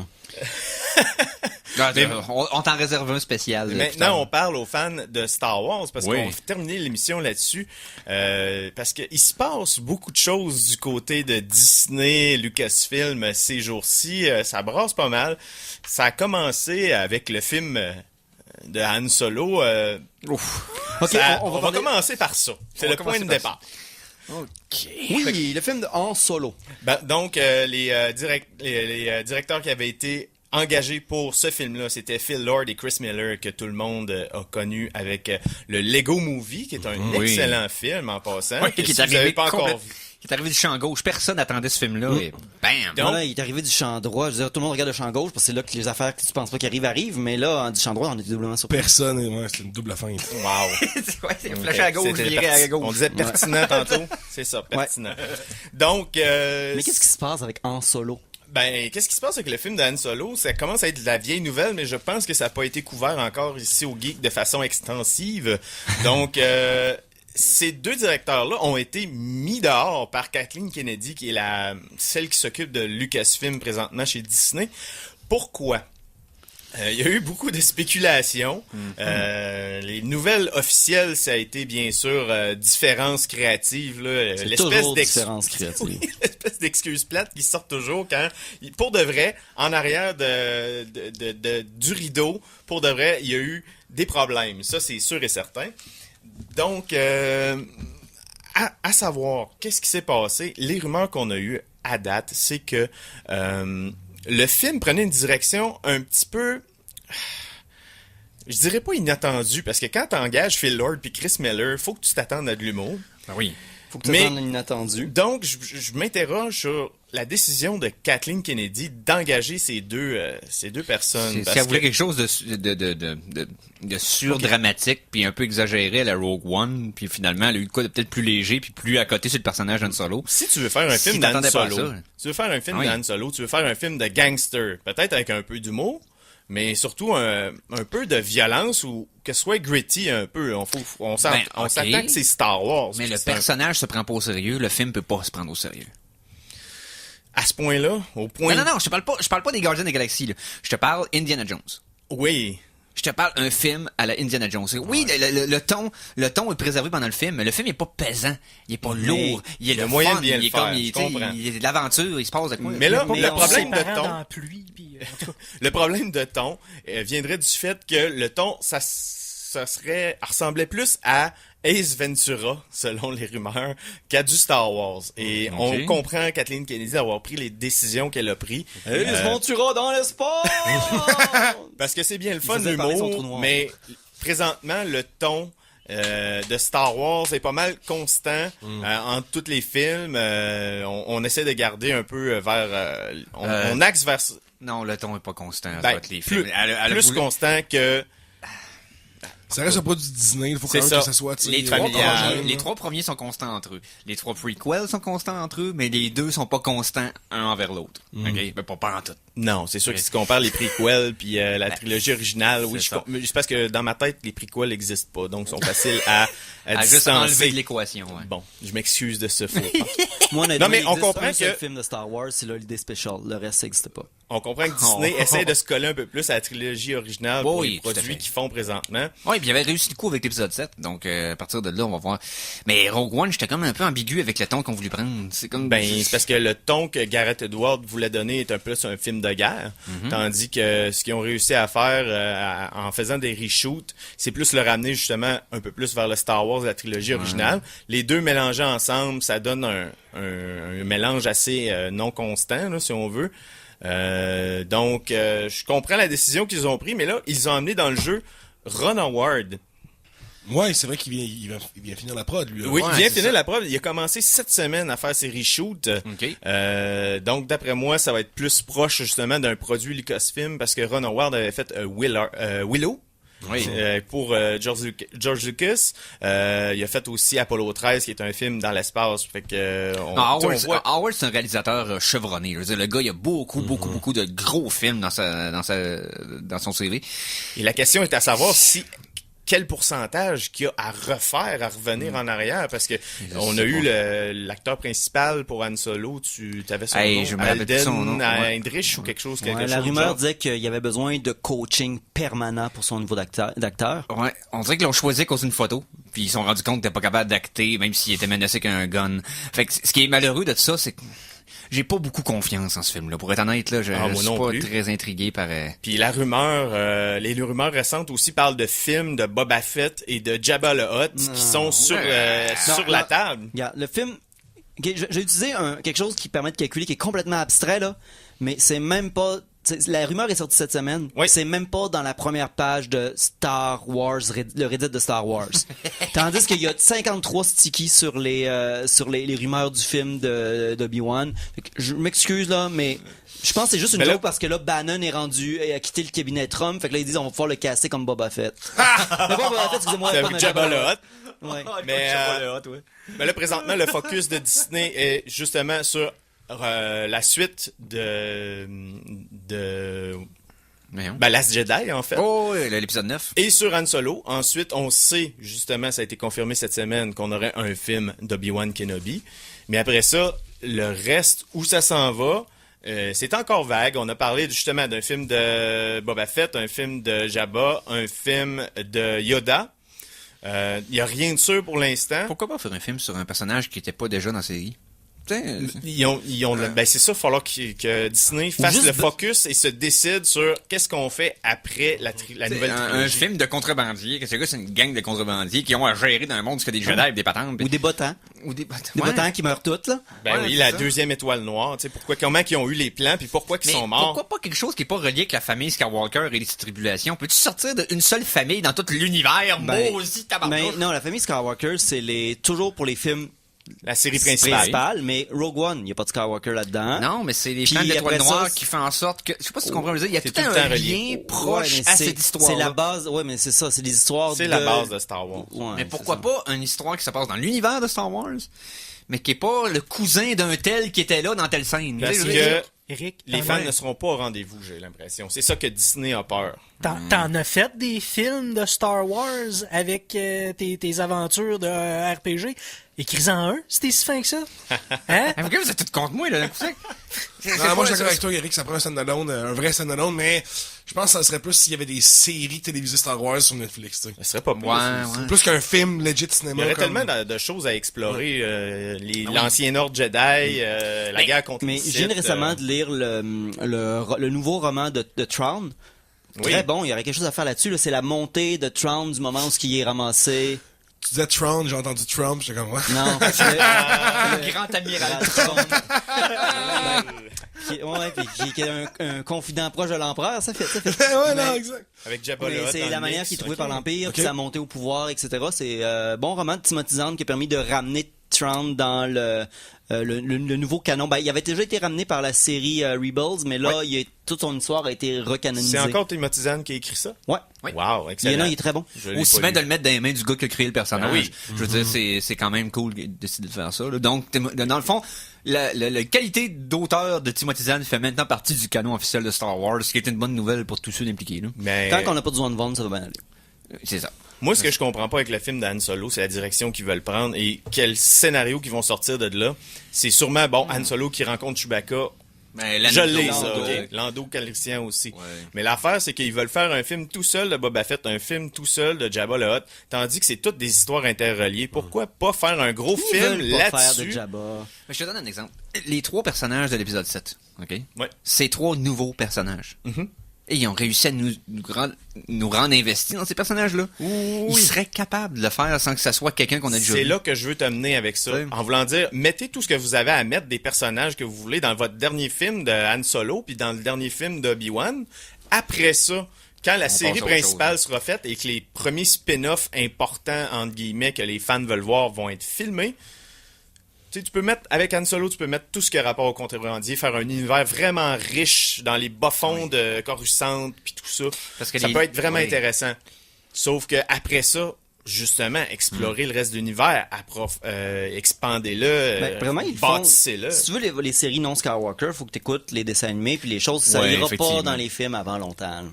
On t'en réserve un spécial. Maintenant, on parle aux fans de Star Wars parce Oui. qu'on va terminer l'émission là-dessus. Parce qu'il se passe beaucoup de choses du côté de Disney, Lucasfilm ces jours-ci. Ça brasse pas mal. Ça a commencé avec le film de Han Solo. OK, On va parler- commencer par ça. C'est On va le point de commencer par départ. Oui, le film de Han Solo. Donc, les directeurs qui avaient été engagés pour ce film-là, c'était Phil Lord et Chris Miller, que tout le monde a connu avec le Lego Movie, qui est un Oui. excellent film en passant. Ouais, que qui est si vous arrivé n'avez pas encore complète- vu. qui est arrivé du champ gauche. Personne n'attendait ce film-là. Et bam! Donc- Voilà, il est arrivé du champ droit. Je veux dire, tout le monde regarde le champ gauche parce que c'est là que les affaires que tu penses pas qu'ils arrivent. Mais là, du champ droit, on était doublement surpris. Personne, ouais, c'est une double feinte. Wow. Ouais, c'est flashé à gauche, C'était viré à gauche. On disait pertinent tantôt. C'est ça, pertinent. Donc, Mais qu'est-ce qui se passe avec Han Solo? Ben, qu'est-ce qui se passe avec le film de Han Solo? Ça commence à être de la vieille nouvelle, mais je pense que ça n'a pas été couvert encore ici au Geek de façon extensive. Donc, ces deux directeurs-là ont été mis dehors par Kathleen Kennedy, qui est celle qui s'occupe de Lucasfilm présentement chez Disney. Pourquoi? Il y a eu beaucoup de spéculations. Les nouvelles officielles, ça a été bien sûr différences créatives. Là, C'est toujours différence créative. Oui, l'espèce d'excuse plate qui sort toujours quand, pour de vrai, en arrière du rideau, pour de vrai, il y a eu des problèmes. Ça, c'est sûr et certain. Donc, à savoir, qu'est-ce qui s'est passé? Les rumeurs qu'on a eues à date, c'est que le film prenait une direction un petit peu... Je dirais pas inattendue, parce que quand t'engages Phil Lord puis Chris Miller, faut que tu t'attendes à de l'humour. Ben oui. Faut que tu Mais- attendes l'inattendu. Donc, je m'interroge sur la décision de Kathleen Kennedy d'engager ces deux personnes. Si elle voulait quelque chose de surdramatique, puis un peu exagéré à la Rogue One, puis finalement, elle a eu de quoi de peut-être plus léger, puis plus à côté sur le personnage d'Han Solo. Si tu veux faire un Si film d'Han t'attendais pas à Solo, ça. tu veux faire un film Oui. d'Han Solo, tu veux faire un film de gangster, peut-être avec un peu d'humour, mais surtout un peu de violence ou que ce soit gritty un peu. On s'attend que c'est Star Wars. Mais le C'est un- personnage se prend pas au sérieux, le film peut pas se prendre au sérieux. à ce point-là, au point... Non, je te parle pas des Gardiens de la Galaxie, là. Je te parle Indiana Jones. Oui. Je te parle un film à la Indiana Jones. Oui, le ton est préservé pendant le film, mais le film est pas pesant, il est pas lourd, il est il y a le moyen fun, de bien il le est comme, faire, je comprends. il y a de l'aventure, il se passe de quoi. Mais là, Pas le comme problème ses de parents ton... dans la pluie, puis, en tout cas. Le problème de ton viendrait du fait que le ton, ça ressemblait plus à Ace Ventura, selon les rumeurs, qu'à du Star Wars. Et Ok. on comprend Kathleen Kennedy d'avoir pris les décisions qu'elle a prises. Ace Ventura dans l'espace! Parce que c'est bien le fun, faisait parler son trou l'humour, noir. mais présentement, le ton de Star Wars est pas mal constant entre tous les films. On essaie de garder un peu vers... on axe vers... Non, le ton est pas constant. Ben, entre les films. plus constant que... Ça reste un produit Disney, il faut quand C'est même ça. que ça soit, tu sais, Les trois, familial. premiers, homogène, les là. 3 premiers sont constants entre eux. Les 3 prequels sont constants entre eux, mais les 2 sont pas constants un envers l'autre. OK? Mais pas en tout. Non, c'est sûr que si tu compares les prequels puis la trilogie originale, oui, c'est ça. mais c'est parce que dans ma tête, les prequels n'existent pas, donc sont faciles à Juste enlever distancer. de l'équation, ouais. Bon, je m'excuse de ce faux. Moi, honnêtement, Non, mais il on existe comprend un seul que- film de Star Wars, c'est l'Holiday Special. Le reste, ça n'existe pas. On comprend que Disney essaie de se coller un peu plus à la trilogie originale pour Oui, les tout à produits fait. qu'ils font présentement. Ouais, puis il avait réussi le coup avec l'épisode 7, donc à partir de là, on va voir. Mais Rogue One, j'étais comme un peu ambigu avec le ton qu'on voulait prendre. C'est comme... Ben, c'est parce que le ton que Gareth Edwards voulait donner est un peu un film de guerre, tandis que ce qu'ils ont réussi à faire en faisant des reshoots, c'est plus le ramener justement un peu plus vers le Star Wars, la trilogie originale. Les deux mélangés ensemble, ça donne un mélange assez non constant, là, si on veut. Donc, je comprends la décision qu'ils ont prise, mais là, ils ont amené dans le jeu Ron Howard. Ouais, c'est vrai qu'il vient finir la prod, lui. là. Oui, Ouais, il vient c'est finir ça. la preuve. Il a commencé cette semaine à faire ses reshoots. OK. Donc, d'après moi, ça va être plus proche justement d'un produit Lucasfilm parce que Ron Howard avait fait Willow. Oui. Pour George Lucas. Il a fait aussi Apollo 13, qui est un film dans l'espace. Fait que Non, Howard, on voit- Howard, c'est un réalisateur chevronné. Je veux dire, le gars, il a beaucoup de gros films dans son CV. Et la question est à savoir quel pourcentage qu'il y a à refaire, à revenir en arrière, parce que on a sais eu pas. l'acteur principal pour Han Solo, tu avais son Hey, nom, je me rappelle plus son nom, ouais. Heinrich ou quelque chose, Ouais, quelque la chose du rumeur genre. disait qu'il y avait besoin de coaching permanent pour son niveau d'acteur. Ouais, on dirait qu'ils l'ont choisi à cause d'une photo, puis ils se sont rendus compte qu'ils n'étaient pas capables d'acter, même s'il était menacé qu'un gun. Fait que ce qui est malheureux de tout ça, c'est que j'ai pas beaucoup confiance en ce film-là. Pour être honnête, là, je moi suis non pas plus. très intrigué par... Puis la rumeur, les rumeurs récentes aussi parlent de films de Boba Fett et de Jabba the Hutt qui sont sur Non, la non. table. Regarde, le film... Ok, j'ai utilisé quelque chose qui permet de calculer, qui est complètement abstrait, là, mais c'est même pas... La rumeur est sortie cette semaine. Oui. C'est même pas dans la première page de Star Wars, le Reddit de Star Wars. Tandis qu'il y a 53 stickies sur les rumeurs du film d'Obi-Wan. Fait que je m'excuse là, mais je pense que c'est juste une Mais là- joke parce que là, Bannon est rendu et a quitté le cabinet Trump. Fait que là, ils disent on va pouvoir le caster comme Boba Fett. Mais pas Boba Fett, excusez-moi. C'est pas avec Jabba Jabba the Hutt. Ouais. Mais là, présentement, le focus de Disney est justement sur la suite de Voyons. Last Jedi, en fait. Oh, ouais, l'épisode 9. Et sur Han Solo. Ensuite, on sait, justement, ça a été confirmé cette semaine, qu'on aurait un film d'Obi-Wan Kenobi. Mais après ça, le reste, où ça s'en va, c'est encore vague. On a parlé justement d'un film de Boba Fett, un film de Jabba, un film de Yoda. Il n'y a rien de sûr pour l'instant. Pourquoi pas faire un film sur un personnage qui était pas déjà dans la série? Ils ont ben c'est ça, il va falloir que Disney fasse juste le de- focus et se décide sur qu'est-ce qu'on fait après la nouvelle un trilogie. film de contrebandiers, que c'est quoi, c'est une gang de contrebandiers qui ont à gérer dans un monde où il y a des Jedi et des patentes. Ou des bottants. Ou des Des bottants qui meurent toutes, là. Ben Ouais, oui, c'est la ça. deuxième étoile noire, tu sais, comment ils ont eu les plans puis pourquoi ils Mais sont morts. pourquoi pas quelque chose qui est pas relié avec la famille Skywalker et les tribulations? Peux-tu sortir d'une seule famille dans tout l'univers? Maudit tabarnouche! Mais non, la famille Skywalker, c'est toujours pour les films La série principale. mais Rogue One, il n'y a pas de Skywalker là-dedans. Non, mais c'est les Puis plans de l'étoile après ça, noire c'est- qui fait en sorte que... Je sais pas si tu comprends, je veux dire, il y a C'est tout tout un le temps lien relié. proche Ouais, mais à c'est- cette histoire. C'est la base, ouais, mais c'est ça, c'est des histoires C'est la base de Star Wars. Ouais, Mais c'est pourquoi ça. pas une histoire qui se passe dans l'univers de Star Wars, mais qui est pas le cousin d'un tel qui était là dans telle scène? Parce Tu sais, je veux dire, que Eric, les t'en fans as- ne seront pas au rendez-vous, j'ai l'impression. C'est ça que Disney a peur. T'en as fait des films de Star Wars avec tes aventures de RPG? Écris-en un, si t'es si fin que ça. Hein? Ah, pourquoi vous êtes tous contre moi, là, d'un coup sec? Non, moi, je suis d'accord avec toi, Eric, ça prend un standalone, un vrai standalone, mais je pense que ça serait plus s'il y avait des séries télévisées Star Wars sur Netflix, tu sais. Ce serait pas plus. Ouais. Plus qu'un film legit Il cinéma. y aurait comme- tellement de choses à explorer. L'ancien ordre Jedi, la guerre contre Mais les je viens Sith, récemment de lire le nouveau roman de Thrawn. Très Oui. bon, il y aurait quelque chose à faire là-dessus. Là. C'est la montée de Thrawn du moment où il est ramassé. Tu disais Trump, j'ai entendu Trump, j'étais comme, ouais. Non, c'est Le grand amiral. qui est un confident proche de l'empereur, ça fait. ouais, non, exact. avec Jabba the Mais Hutt c'est dans la le manière mix. qui est trouvée Ok. par l'Empire, Ok. puis sa montée au pouvoir, etc. C'est bon roman de Timothy Zahn qui a permis de ramener Thrawn dans le nouveau canon. Ben, il avait déjà été ramené par la série Rebels, mais là, toute son histoire a été recanonisée. C'est encore Timothy Zahn qui a écrit ça? Ouais. Wow, excellent. Il est très bon. Aussi bien de le mettre dans les mains du gars qui a créé le personnage. Ben oui. Je veux dire, c'est quand même cool de décider de faire ça. Là. Donc, dans le fond, la qualité d'auteur de Timothy Zahn fait maintenant partie du canon officiel de Star Wars, ce qui est une bonne nouvelle pour tous ceux impliqués. Là. Mais... Tant qu'on n'a pas besoin de vendre, ça va bien aller. C'est ça. Moi, ce que je comprends pas avec le film d'Han Solo, c'est la direction qu'ils veulent prendre et quel scénario qu'ils vont sortir de là. C'est sûrement, Han Solo qui rencontre Chewbacca. Je l'ai, ça. Okay. Lando Calrissian aussi. Ouais. Mais l'affaire, c'est qu'ils veulent faire un film tout seul de Boba Fett, un film tout seul de Jabba le Hutt, tandis que c'est toutes des histoires interreliées. Pourquoi pas faire un gros film là-dessus? Je te donne un exemple. Les 3 personnages de l'épisode 7, OK? Ouais. C'est 3 nouveaux personnages. Mm-hmm. Et ils ont réussi à nous rendre investis dans ces personnages-là. Oui. Ils seraient capables de le faire sans que ça soit quelqu'un qu'on a déjà vu. C'est là que je veux t'amener avec ça. En voulant dire, mettez tout ce que vous avez à mettre des personnages que vous voulez dans votre dernier film de Han Solo, puis dans le dernier film d'Obi-Wan. Après ça, quand la série principale sera faite et que les premiers spin-offs importants, entre guillemets, que les fans veulent voir vont être filmés, tu peux mettre, avec Han Solo, tu peux mettre tout ce qui a rapport au contrebandier, faire un univers vraiment riche dans les bas-fonds de Coruscant puis tout ça. Parce que ça peut être vraiment intéressant. Sauf que après ça, justement, explorer le reste de l'univers, expandez-le, vraiment, bâtissez-le. Si tu veux les séries non Skywalker, faut que tu écoutes les dessins animés puis les choses, ça ira pas dans les films avant longtemps.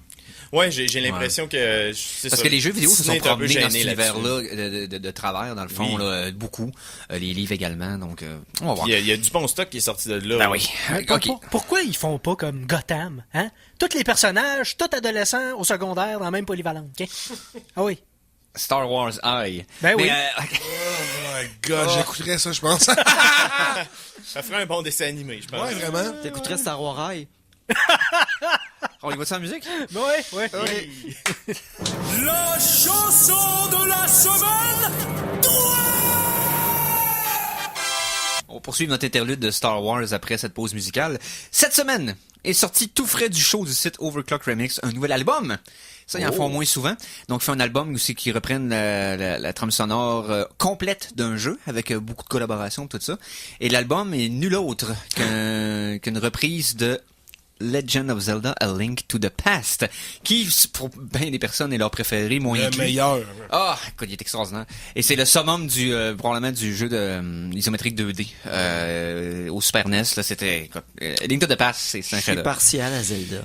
Ouais, j'ai l'impression que parce que les jeux vidéo se sont promenés dans cet univers-là de travers, dans le fond, là, beaucoup. Les livres également, donc on va voir. Il y a du bon stock qui est sorti de là. Ben oui. Pourquoi ils font pas comme Gotham, hein? Tous les personnages, tous adolescents au secondaire dans la même polyvalente, OK? Ah oui. Star Wars High. Ben oui. Oh my God, j'écouterais ça, je pense. Ça ferait un bon dessin animé, je pense. Ouais, vraiment. T'écouterais Star Wars High? On y va ça en musique? Oui. La chanson de la semaine 3! On poursuit notre interlude de Star Wars après cette pause musicale. Cette semaine est sorti tout frais du show du site Overclock Remix, un nouvel album. Ça, ils en font moins souvent. Donc, ils font un album aussi qui reprennent la trame sonore complète d'un jeu avec beaucoup de collaborations et tout ça. Et l'album est nul autre qu'une reprise de Legend of Zelda: A Link to the Past, qui, pour bien des personnes, est leur préféré, moins le meilleur. Ah, écoute, il est extraordinaire. Et c'est le summum probablement du jeu de isométrique 2D. Au Super NES, là, c'était, Link to the Past, c'est un chef-d'œuvre. Je suis partial à Zelda.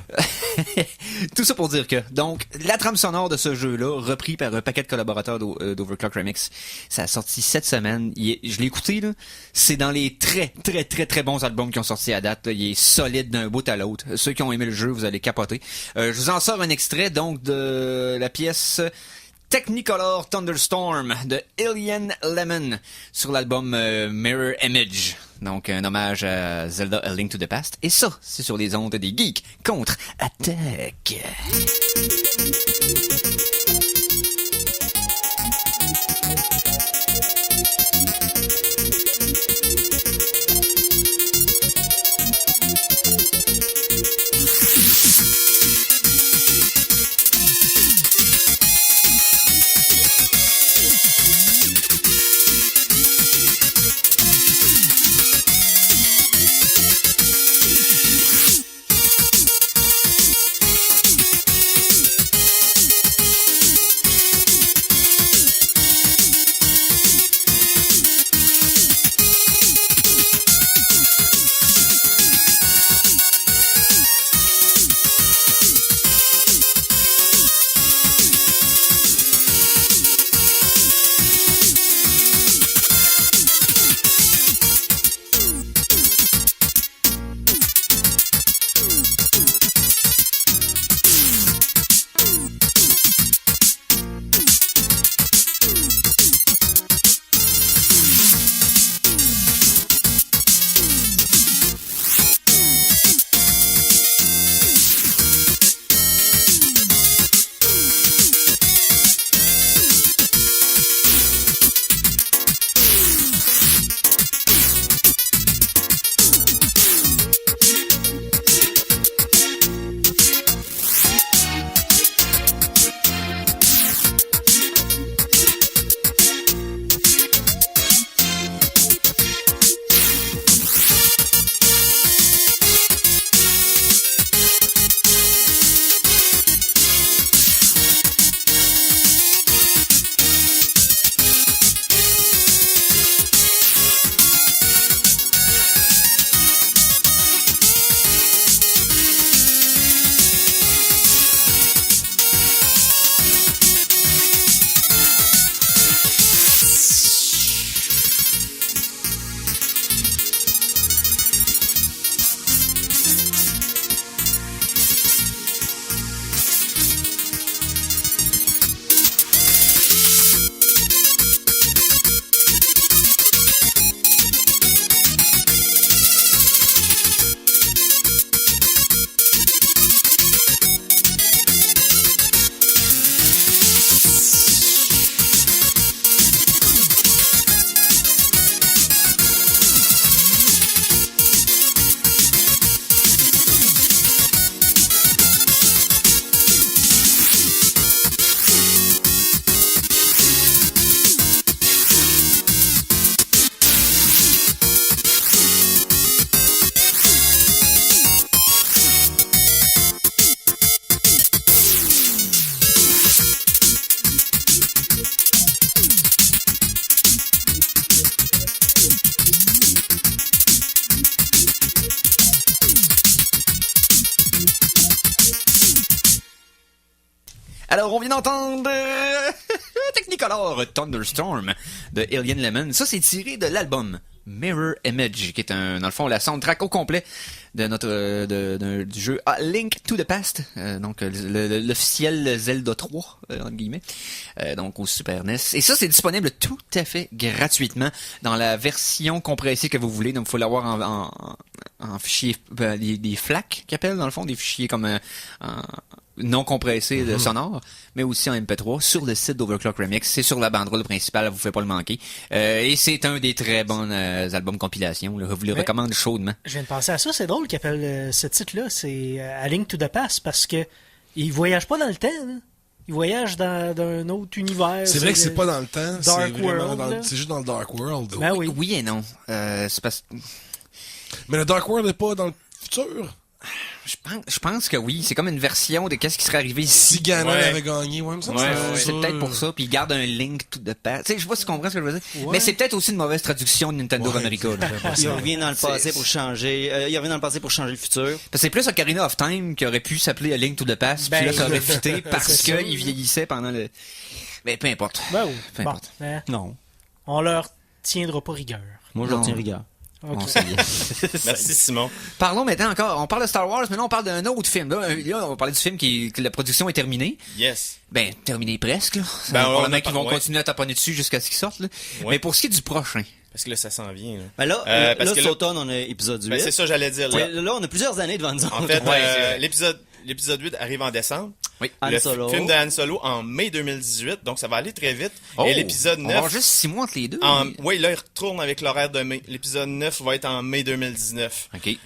Tout ça pour dire que, donc, la trame sonore de ce jeu-là, repris par un paquet de collaborateurs d'Overclock Remix, ça a sorti cette semaine. Je l'ai écouté, là. C'est dans les très, très, très, très bons albums qui ont sorti à date, là. Il est solide d'un bout à l'autre. Ceux qui ont aimé le jeu, vous allez capoter. Je vous en sors un extrait, donc, de la pièce Technicolor Thunderstorm de Alien Lemon sur l'album Mirror Image. Donc, un hommage à Zelda: A Link to the Past. Et ça, c'est sur les ondes des geeks contre Attack. Alors, on vient d'entendre Technicolor Thunderstorm de Alien Lemon. Ça, c'est tiré de l'album Mirror Image, qui est dans le fond, la soundtrack au complet de du jeu A Link to the Past, donc l'officiel Zelda 3, entre guillemets, donc au Super NES. Et ça, c'est disponible tout à fait gratuitement dans la version compressée que vous voulez. Donc, il faut l'avoir en fichier, des FLAC, qu'ils appellent, dans le fond, des fichiers comme non compressé de sonore, mais aussi en MP3 sur le site d'Overclock Remix. C'est sur la banderole principale, vous ne pouvez pas le manquer. Et c'est un des très bons albums compilation. Là. Je vous le recommande chaudement. Je viens de penser à ça, c'est drôle qu'il appelle ce titre-là, c'est A Link to the Past, parce que il voyage pas dans le temps. Là. Il voyage dans un autre univers. C'est vrai que c'est pas dans le temps. Dark c'est World. C'est juste dans le Dark World. Ben oui. Oui et non. C'est parce... Mais le Dark World n'est pas dans le futur. Je pense que oui, c'est comme une version de qu'est-ce qui serait arrivé ici. Si Ganon avait gagné, ouais, ça, c'est peut-être pour ça, puis il garde un link to the past. Tu sais, je sais pas si tu comprends ce que je veux dire. Ouais. Mais c'est peut-être aussi une mauvaise traduction de Nintendo of America. Il revient dans le passé pour changer. Il revient dans le passé pour changer le futur. Parce que c'est plus Ocarina of Time qui aurait pu s'appeler A Link to the Past, puis là ça aurait fité parce qu'il vieillissait pendant le. Mais peu importe. Ben oui. Peu importe. Non. On leur tiendra pas rigueur. Moi, je leur tiens rigueur. Okay. Bon, ça y est. Merci, Simon. Parlons maintenant encore. On parle de Star Wars, maintenant on parle d'un autre film. Là, on va parler du film que la production est terminée. Yes. Ben, terminée presque, là. Ben, on a qui vont continuer à taponner dessus jusqu'à ce qu'ils sortent, là. Ouais. Mais pour ce qui est du prochain. Parce que là, ça s'en vient. Là, ben là, cet automne, on a épisode 8. Ben, c'est ça, j'allais dire. Là, on a plusieurs années devant nous. En fait, l'épisode 8 arrive en décembre. Oui. Le film de Han Solo en mai 2018, donc ça va aller très vite. Et l'épisode 9... On va avoir juste 6 mois entre les deux. Oui, là, il retourne avec l'horaire de mai. L'épisode 9 va être en mai 2019. OK.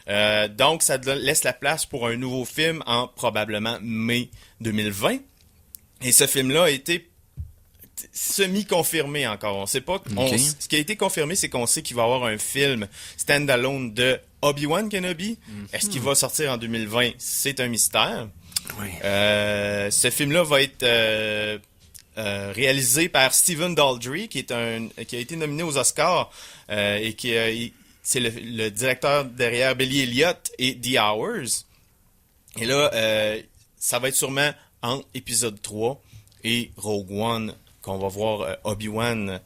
Donc, ça laisse la place pour un nouveau film en probablement mai 2020. Et ce film-là a été semi-confirmé encore. On sait pas. Ce qui a été confirmé, c'est qu'on sait qu'il va y avoir un film standalone de Obi-Wan Kenobi. Est-ce qu'il va sortir en 2020? C'est un mystère. Oui. Ce film-là va être réalisé par Stephen Daldry, qui a été nominé aux Oscars et c'est le directeur derrière Billy Elliot et The Hours. Et là, ça va être sûrement entre épisode 3 et Rogue One qu'on va voir Obi-Wan.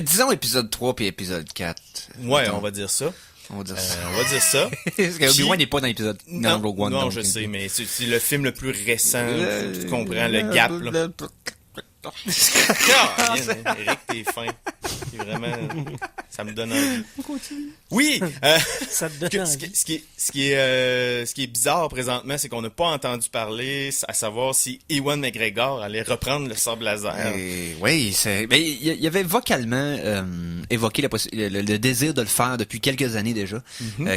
Disons épisode 3 puis épisode 4. Ouais, Attends. on va dire ça. On va dire ça. Parce que Obi-Wan n'est pas dans l'épisode dans Rogue One. Non, donc, je sais, mais c'est le film le plus récent. Tu comprends le gap, là. Eric, t'es fin. C'est vraiment... Ça me donne envie. Oui! Ça te donne envie. Ce qui est bizarre présentement, c'est qu'on n'a pas entendu parler à savoir si Ewan McGregor allait reprendre le sabre laser. Oui, il y avait vocalement évoqué le désir de le faire depuis quelques années déjà,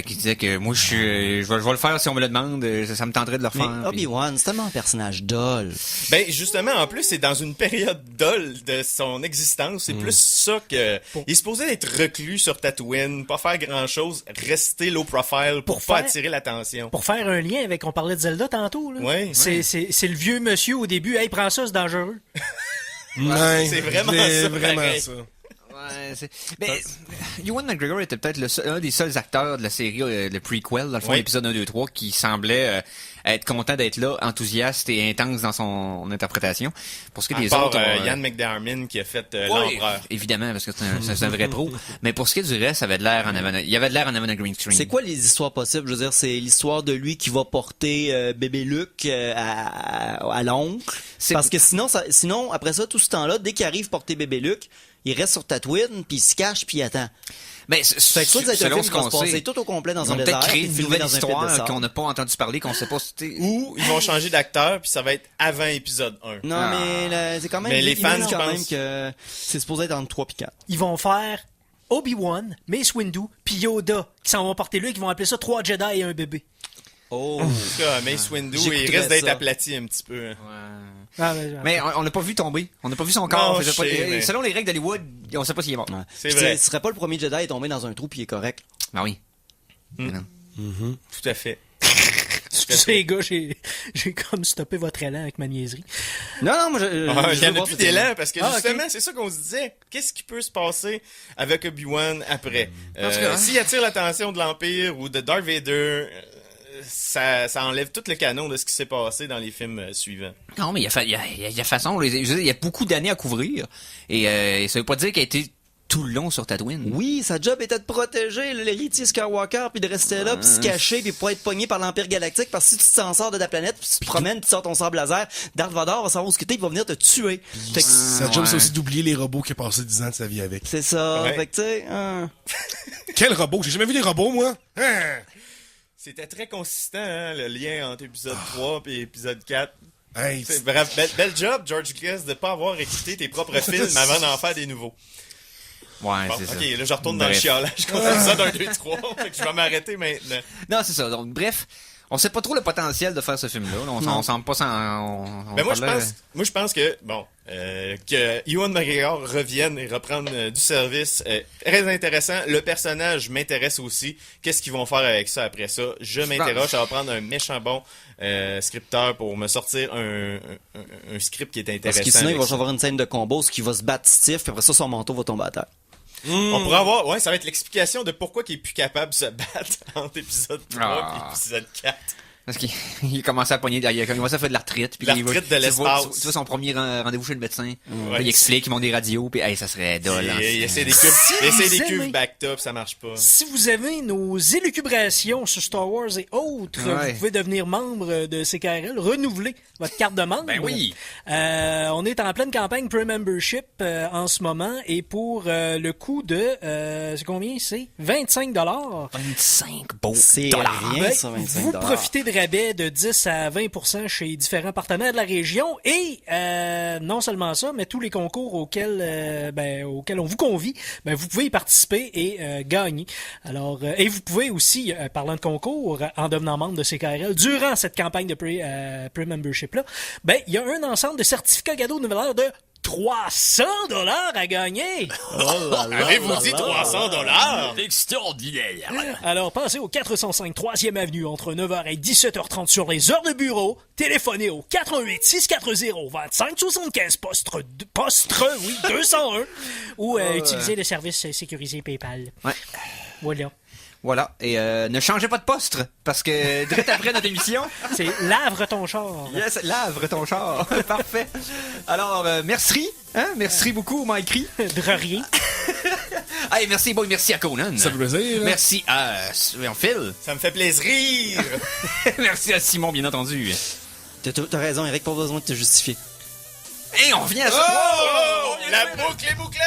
qui disait que moi je vais le faire si on me le demande, ça me tenterait de le refaire. Mais Obi-Wan, c'est tellement un personnage dol. Ben justement, en plus, c'est dans une période dole de son existence. C'est plus ça que... Il est supposé être reclus sur Tatooine, pas faire grand-chose, rester low profile pour pas attirer l'attention. Pour faire un lien avec, on parlait de Zelda tantôt, là. Ouais. C'est le vieux monsieur au début, hey, prends ça, c'est dangereux. Ouais, c'est vraiment ça. Ouais, mais Ewan McGregor était peut-être un des seuls acteurs de la série, le prequel, dans le fond, l'épisode 1, 2, 3, qui semblait être content d'être là, enthousiaste et intense dans son interprétation. Pour ce qui est des autres... Ian McDiarmid qui a fait l'empereur. Évidemment, parce que c'est un vrai pro. Mais pour ce qui est du reste, il y avait de l'air en avant d'un green screen. C'est quoi les histoires possibles? Je veux dire, c'est l'histoire de lui qui va porter bébé Luke à l'oncle. Parce que sinon, après ça, tout ce temps-là, dès qu'il arrive porter bébé Luke, il reste sur Tatooine, puis il se cache, puis il attend. Ben, selon ce qu'on sait, c'est tout au complet dans un désert. Ils vont peut-être créer une nouvelle histoire qu'on n'a pas entendu parler, qu'on sait pas si ou ils vont changer d'acteur, puis ça va être avant épisode 1. Non, mais c'est quand même... Mais les fans, quand même que c'est supposé être entre 3 et 4. Ils vont faire Obi-Wan, Mace Windu, puis Yoda, qui s'en vont porter là, qui vont appeler ça 3 Jedi et un bébé. Oh! En tout cas, Mace Windu, il risque d'être aplati un petit peu. Ouais. Mais on l'a pas vu tomber. On n'a pas vu son corps. Non, mais... Selon les règles d'Hollywood, on sait pas s'il est mort. Ouais. C'est vrai. Ce serait pas le premier Jedi à tomber dans un trou puis il est correct. Ah oui. Tout à fait. Excusez les gars, j'ai comme stoppé votre élan avec ma niaiserie. Non, moi il y en a plus d'élan parce que justement, c'est ça qu'on se disait. Qu'est-ce qui peut se passer avec Obi-Wan après? S'il attire l'attention de l'Empire ou de Darth Vader... ça enlève tout le canon de ce qui s'est passé dans les films suivants. Non, mais il y a façon. Je veux dire, il y a beaucoup d'années à couvrir. Et ça veut pas dire qu'elle a été tout le long sur Tatooine. Oui, sa job était de protéger l'héritier Skywalker, puis de rester là, puis se cacher, puis pas être pogné par l'Empire Galactique, parce que si tu t'en sors de la planète, puis tu te promènes, tu sors ton sable laser, Darth Vader va savoir où ce que t'es, il va venir te tuer. Fait que Sa job, c'est aussi d'oublier les robots qu'il a passé 10 ans de sa vie avec. c'est ça. Ouais. Fait que tu sais, Quel robot? J'ai jamais vu des robots, moi. Hein? C'était très consistant, hein, le lien entre épisode 3 et épisode 4. Hey, Bref, bel job, George Lucas, de pas avoir écouté tes propres films avant d'en faire des nouveaux. Ouais, Bon, c'est ça. ok, là, je retourne dans le Bref. chialage contre l'épisode 1, 2, 3. Fait que je vais m'arrêter maintenant. Non, c'est ça. Donc, bref, on sait pas trop le potentiel de faire ce film-là. On semble pas Ben moi, je pense que, bon, que Ewan McGregor revienne et reprenne du service, très intéressant. Le personnage m'intéresse aussi. Qu'est-ce qu'ils vont faire avec ça après ça? Je m'interroge. Ça va prendre un méchant bon scripteur pour me sortir un script qui est intéressant. parce que sinon, il avec va ça. avoir une scène de combo, ce qui va se battre stiff, puis après ça, son manteau va tomber à terre. On pourrait avoir, ouais, ça va être l'explication de pourquoi il est plus capable de se battre entre épisode 3 Ah. et épisode 4. Parce qu'il commençait à pogner, il commençait à faire de la retraite. Puis La il va- retraite de tu vois- l'espace. Tu vois son premier rendez-vous chez le médecin. Ouais. Il explique, ils montent des radios, puis hey, ça serait dole. Il essaie des Si vous cubes aimez- backed up, ça marche pas. Si vous avez nos élucubrations sur Star Wars et autres, Ouais. vous pouvez devenir membre de CKRL, renouveler votre carte de membre. Ben oui. On est en pleine campagne pre-membership en ce moment et pour le coût de, c'est combien? C'est 25 $. 25 beaux C'est dollars. rien, Ben, ça, 25 vous profitez de rabais de 10 à 20% chez différents partenaires de la région et non seulement ça, mais tous les concours auxquels on vous convie, ben, vous pouvez y participer et gagner. Alors, et vous pouvez aussi, parlant de concours, en devenant membre de CKRL, durant cette campagne de pre-membership-là, ben, il y a un ensemble de certificats cadeaux de nouvelle heure de 300 $ à gagner. Avez-vous dit 300 $? Extraordinaire. Alors, passez au 405 3e Avenue entre 9h et 17h30 sur les heures de bureau. Téléphonez au 88 640 25 75 poste 201 ou utilisez le service sécurisé PayPal. Ouais. Voilà. Voilà. Et ne changez pas de poste, parce que direct après notre émission, C'est Lavre ton char. yes, lave ton char. Parfait. Alors, merci. Hein? Merci beaucoup, Mikey. De rien. Hey, merci, boy. Merci à Conan. ça fait plaisir. Merci à Phil. Ça me fait plaisir. Merci à Simon, bien entendu. T'as raison, Eric, pas besoin de te justifier. Et on revient à ça. Oh! La boucle est bouclée!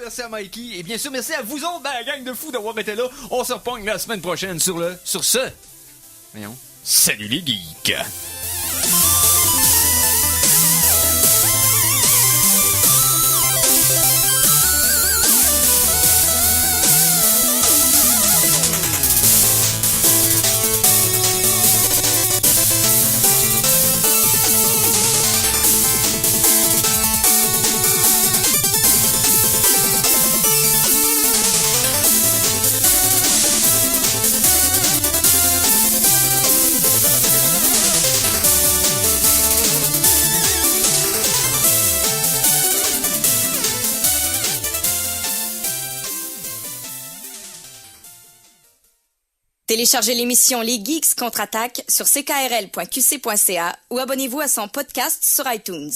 Merci à Mikey. Et bien sûr, merci à vous autres, la gang de fous, d'avoir été là. On se repogne la semaine prochaine sur ce. Voyons. Salut les geeks. Téléchargez l'émission Les Geeks contre-attaque sur ckrl.qc.ca ou abonnez-vous à son podcast sur iTunes.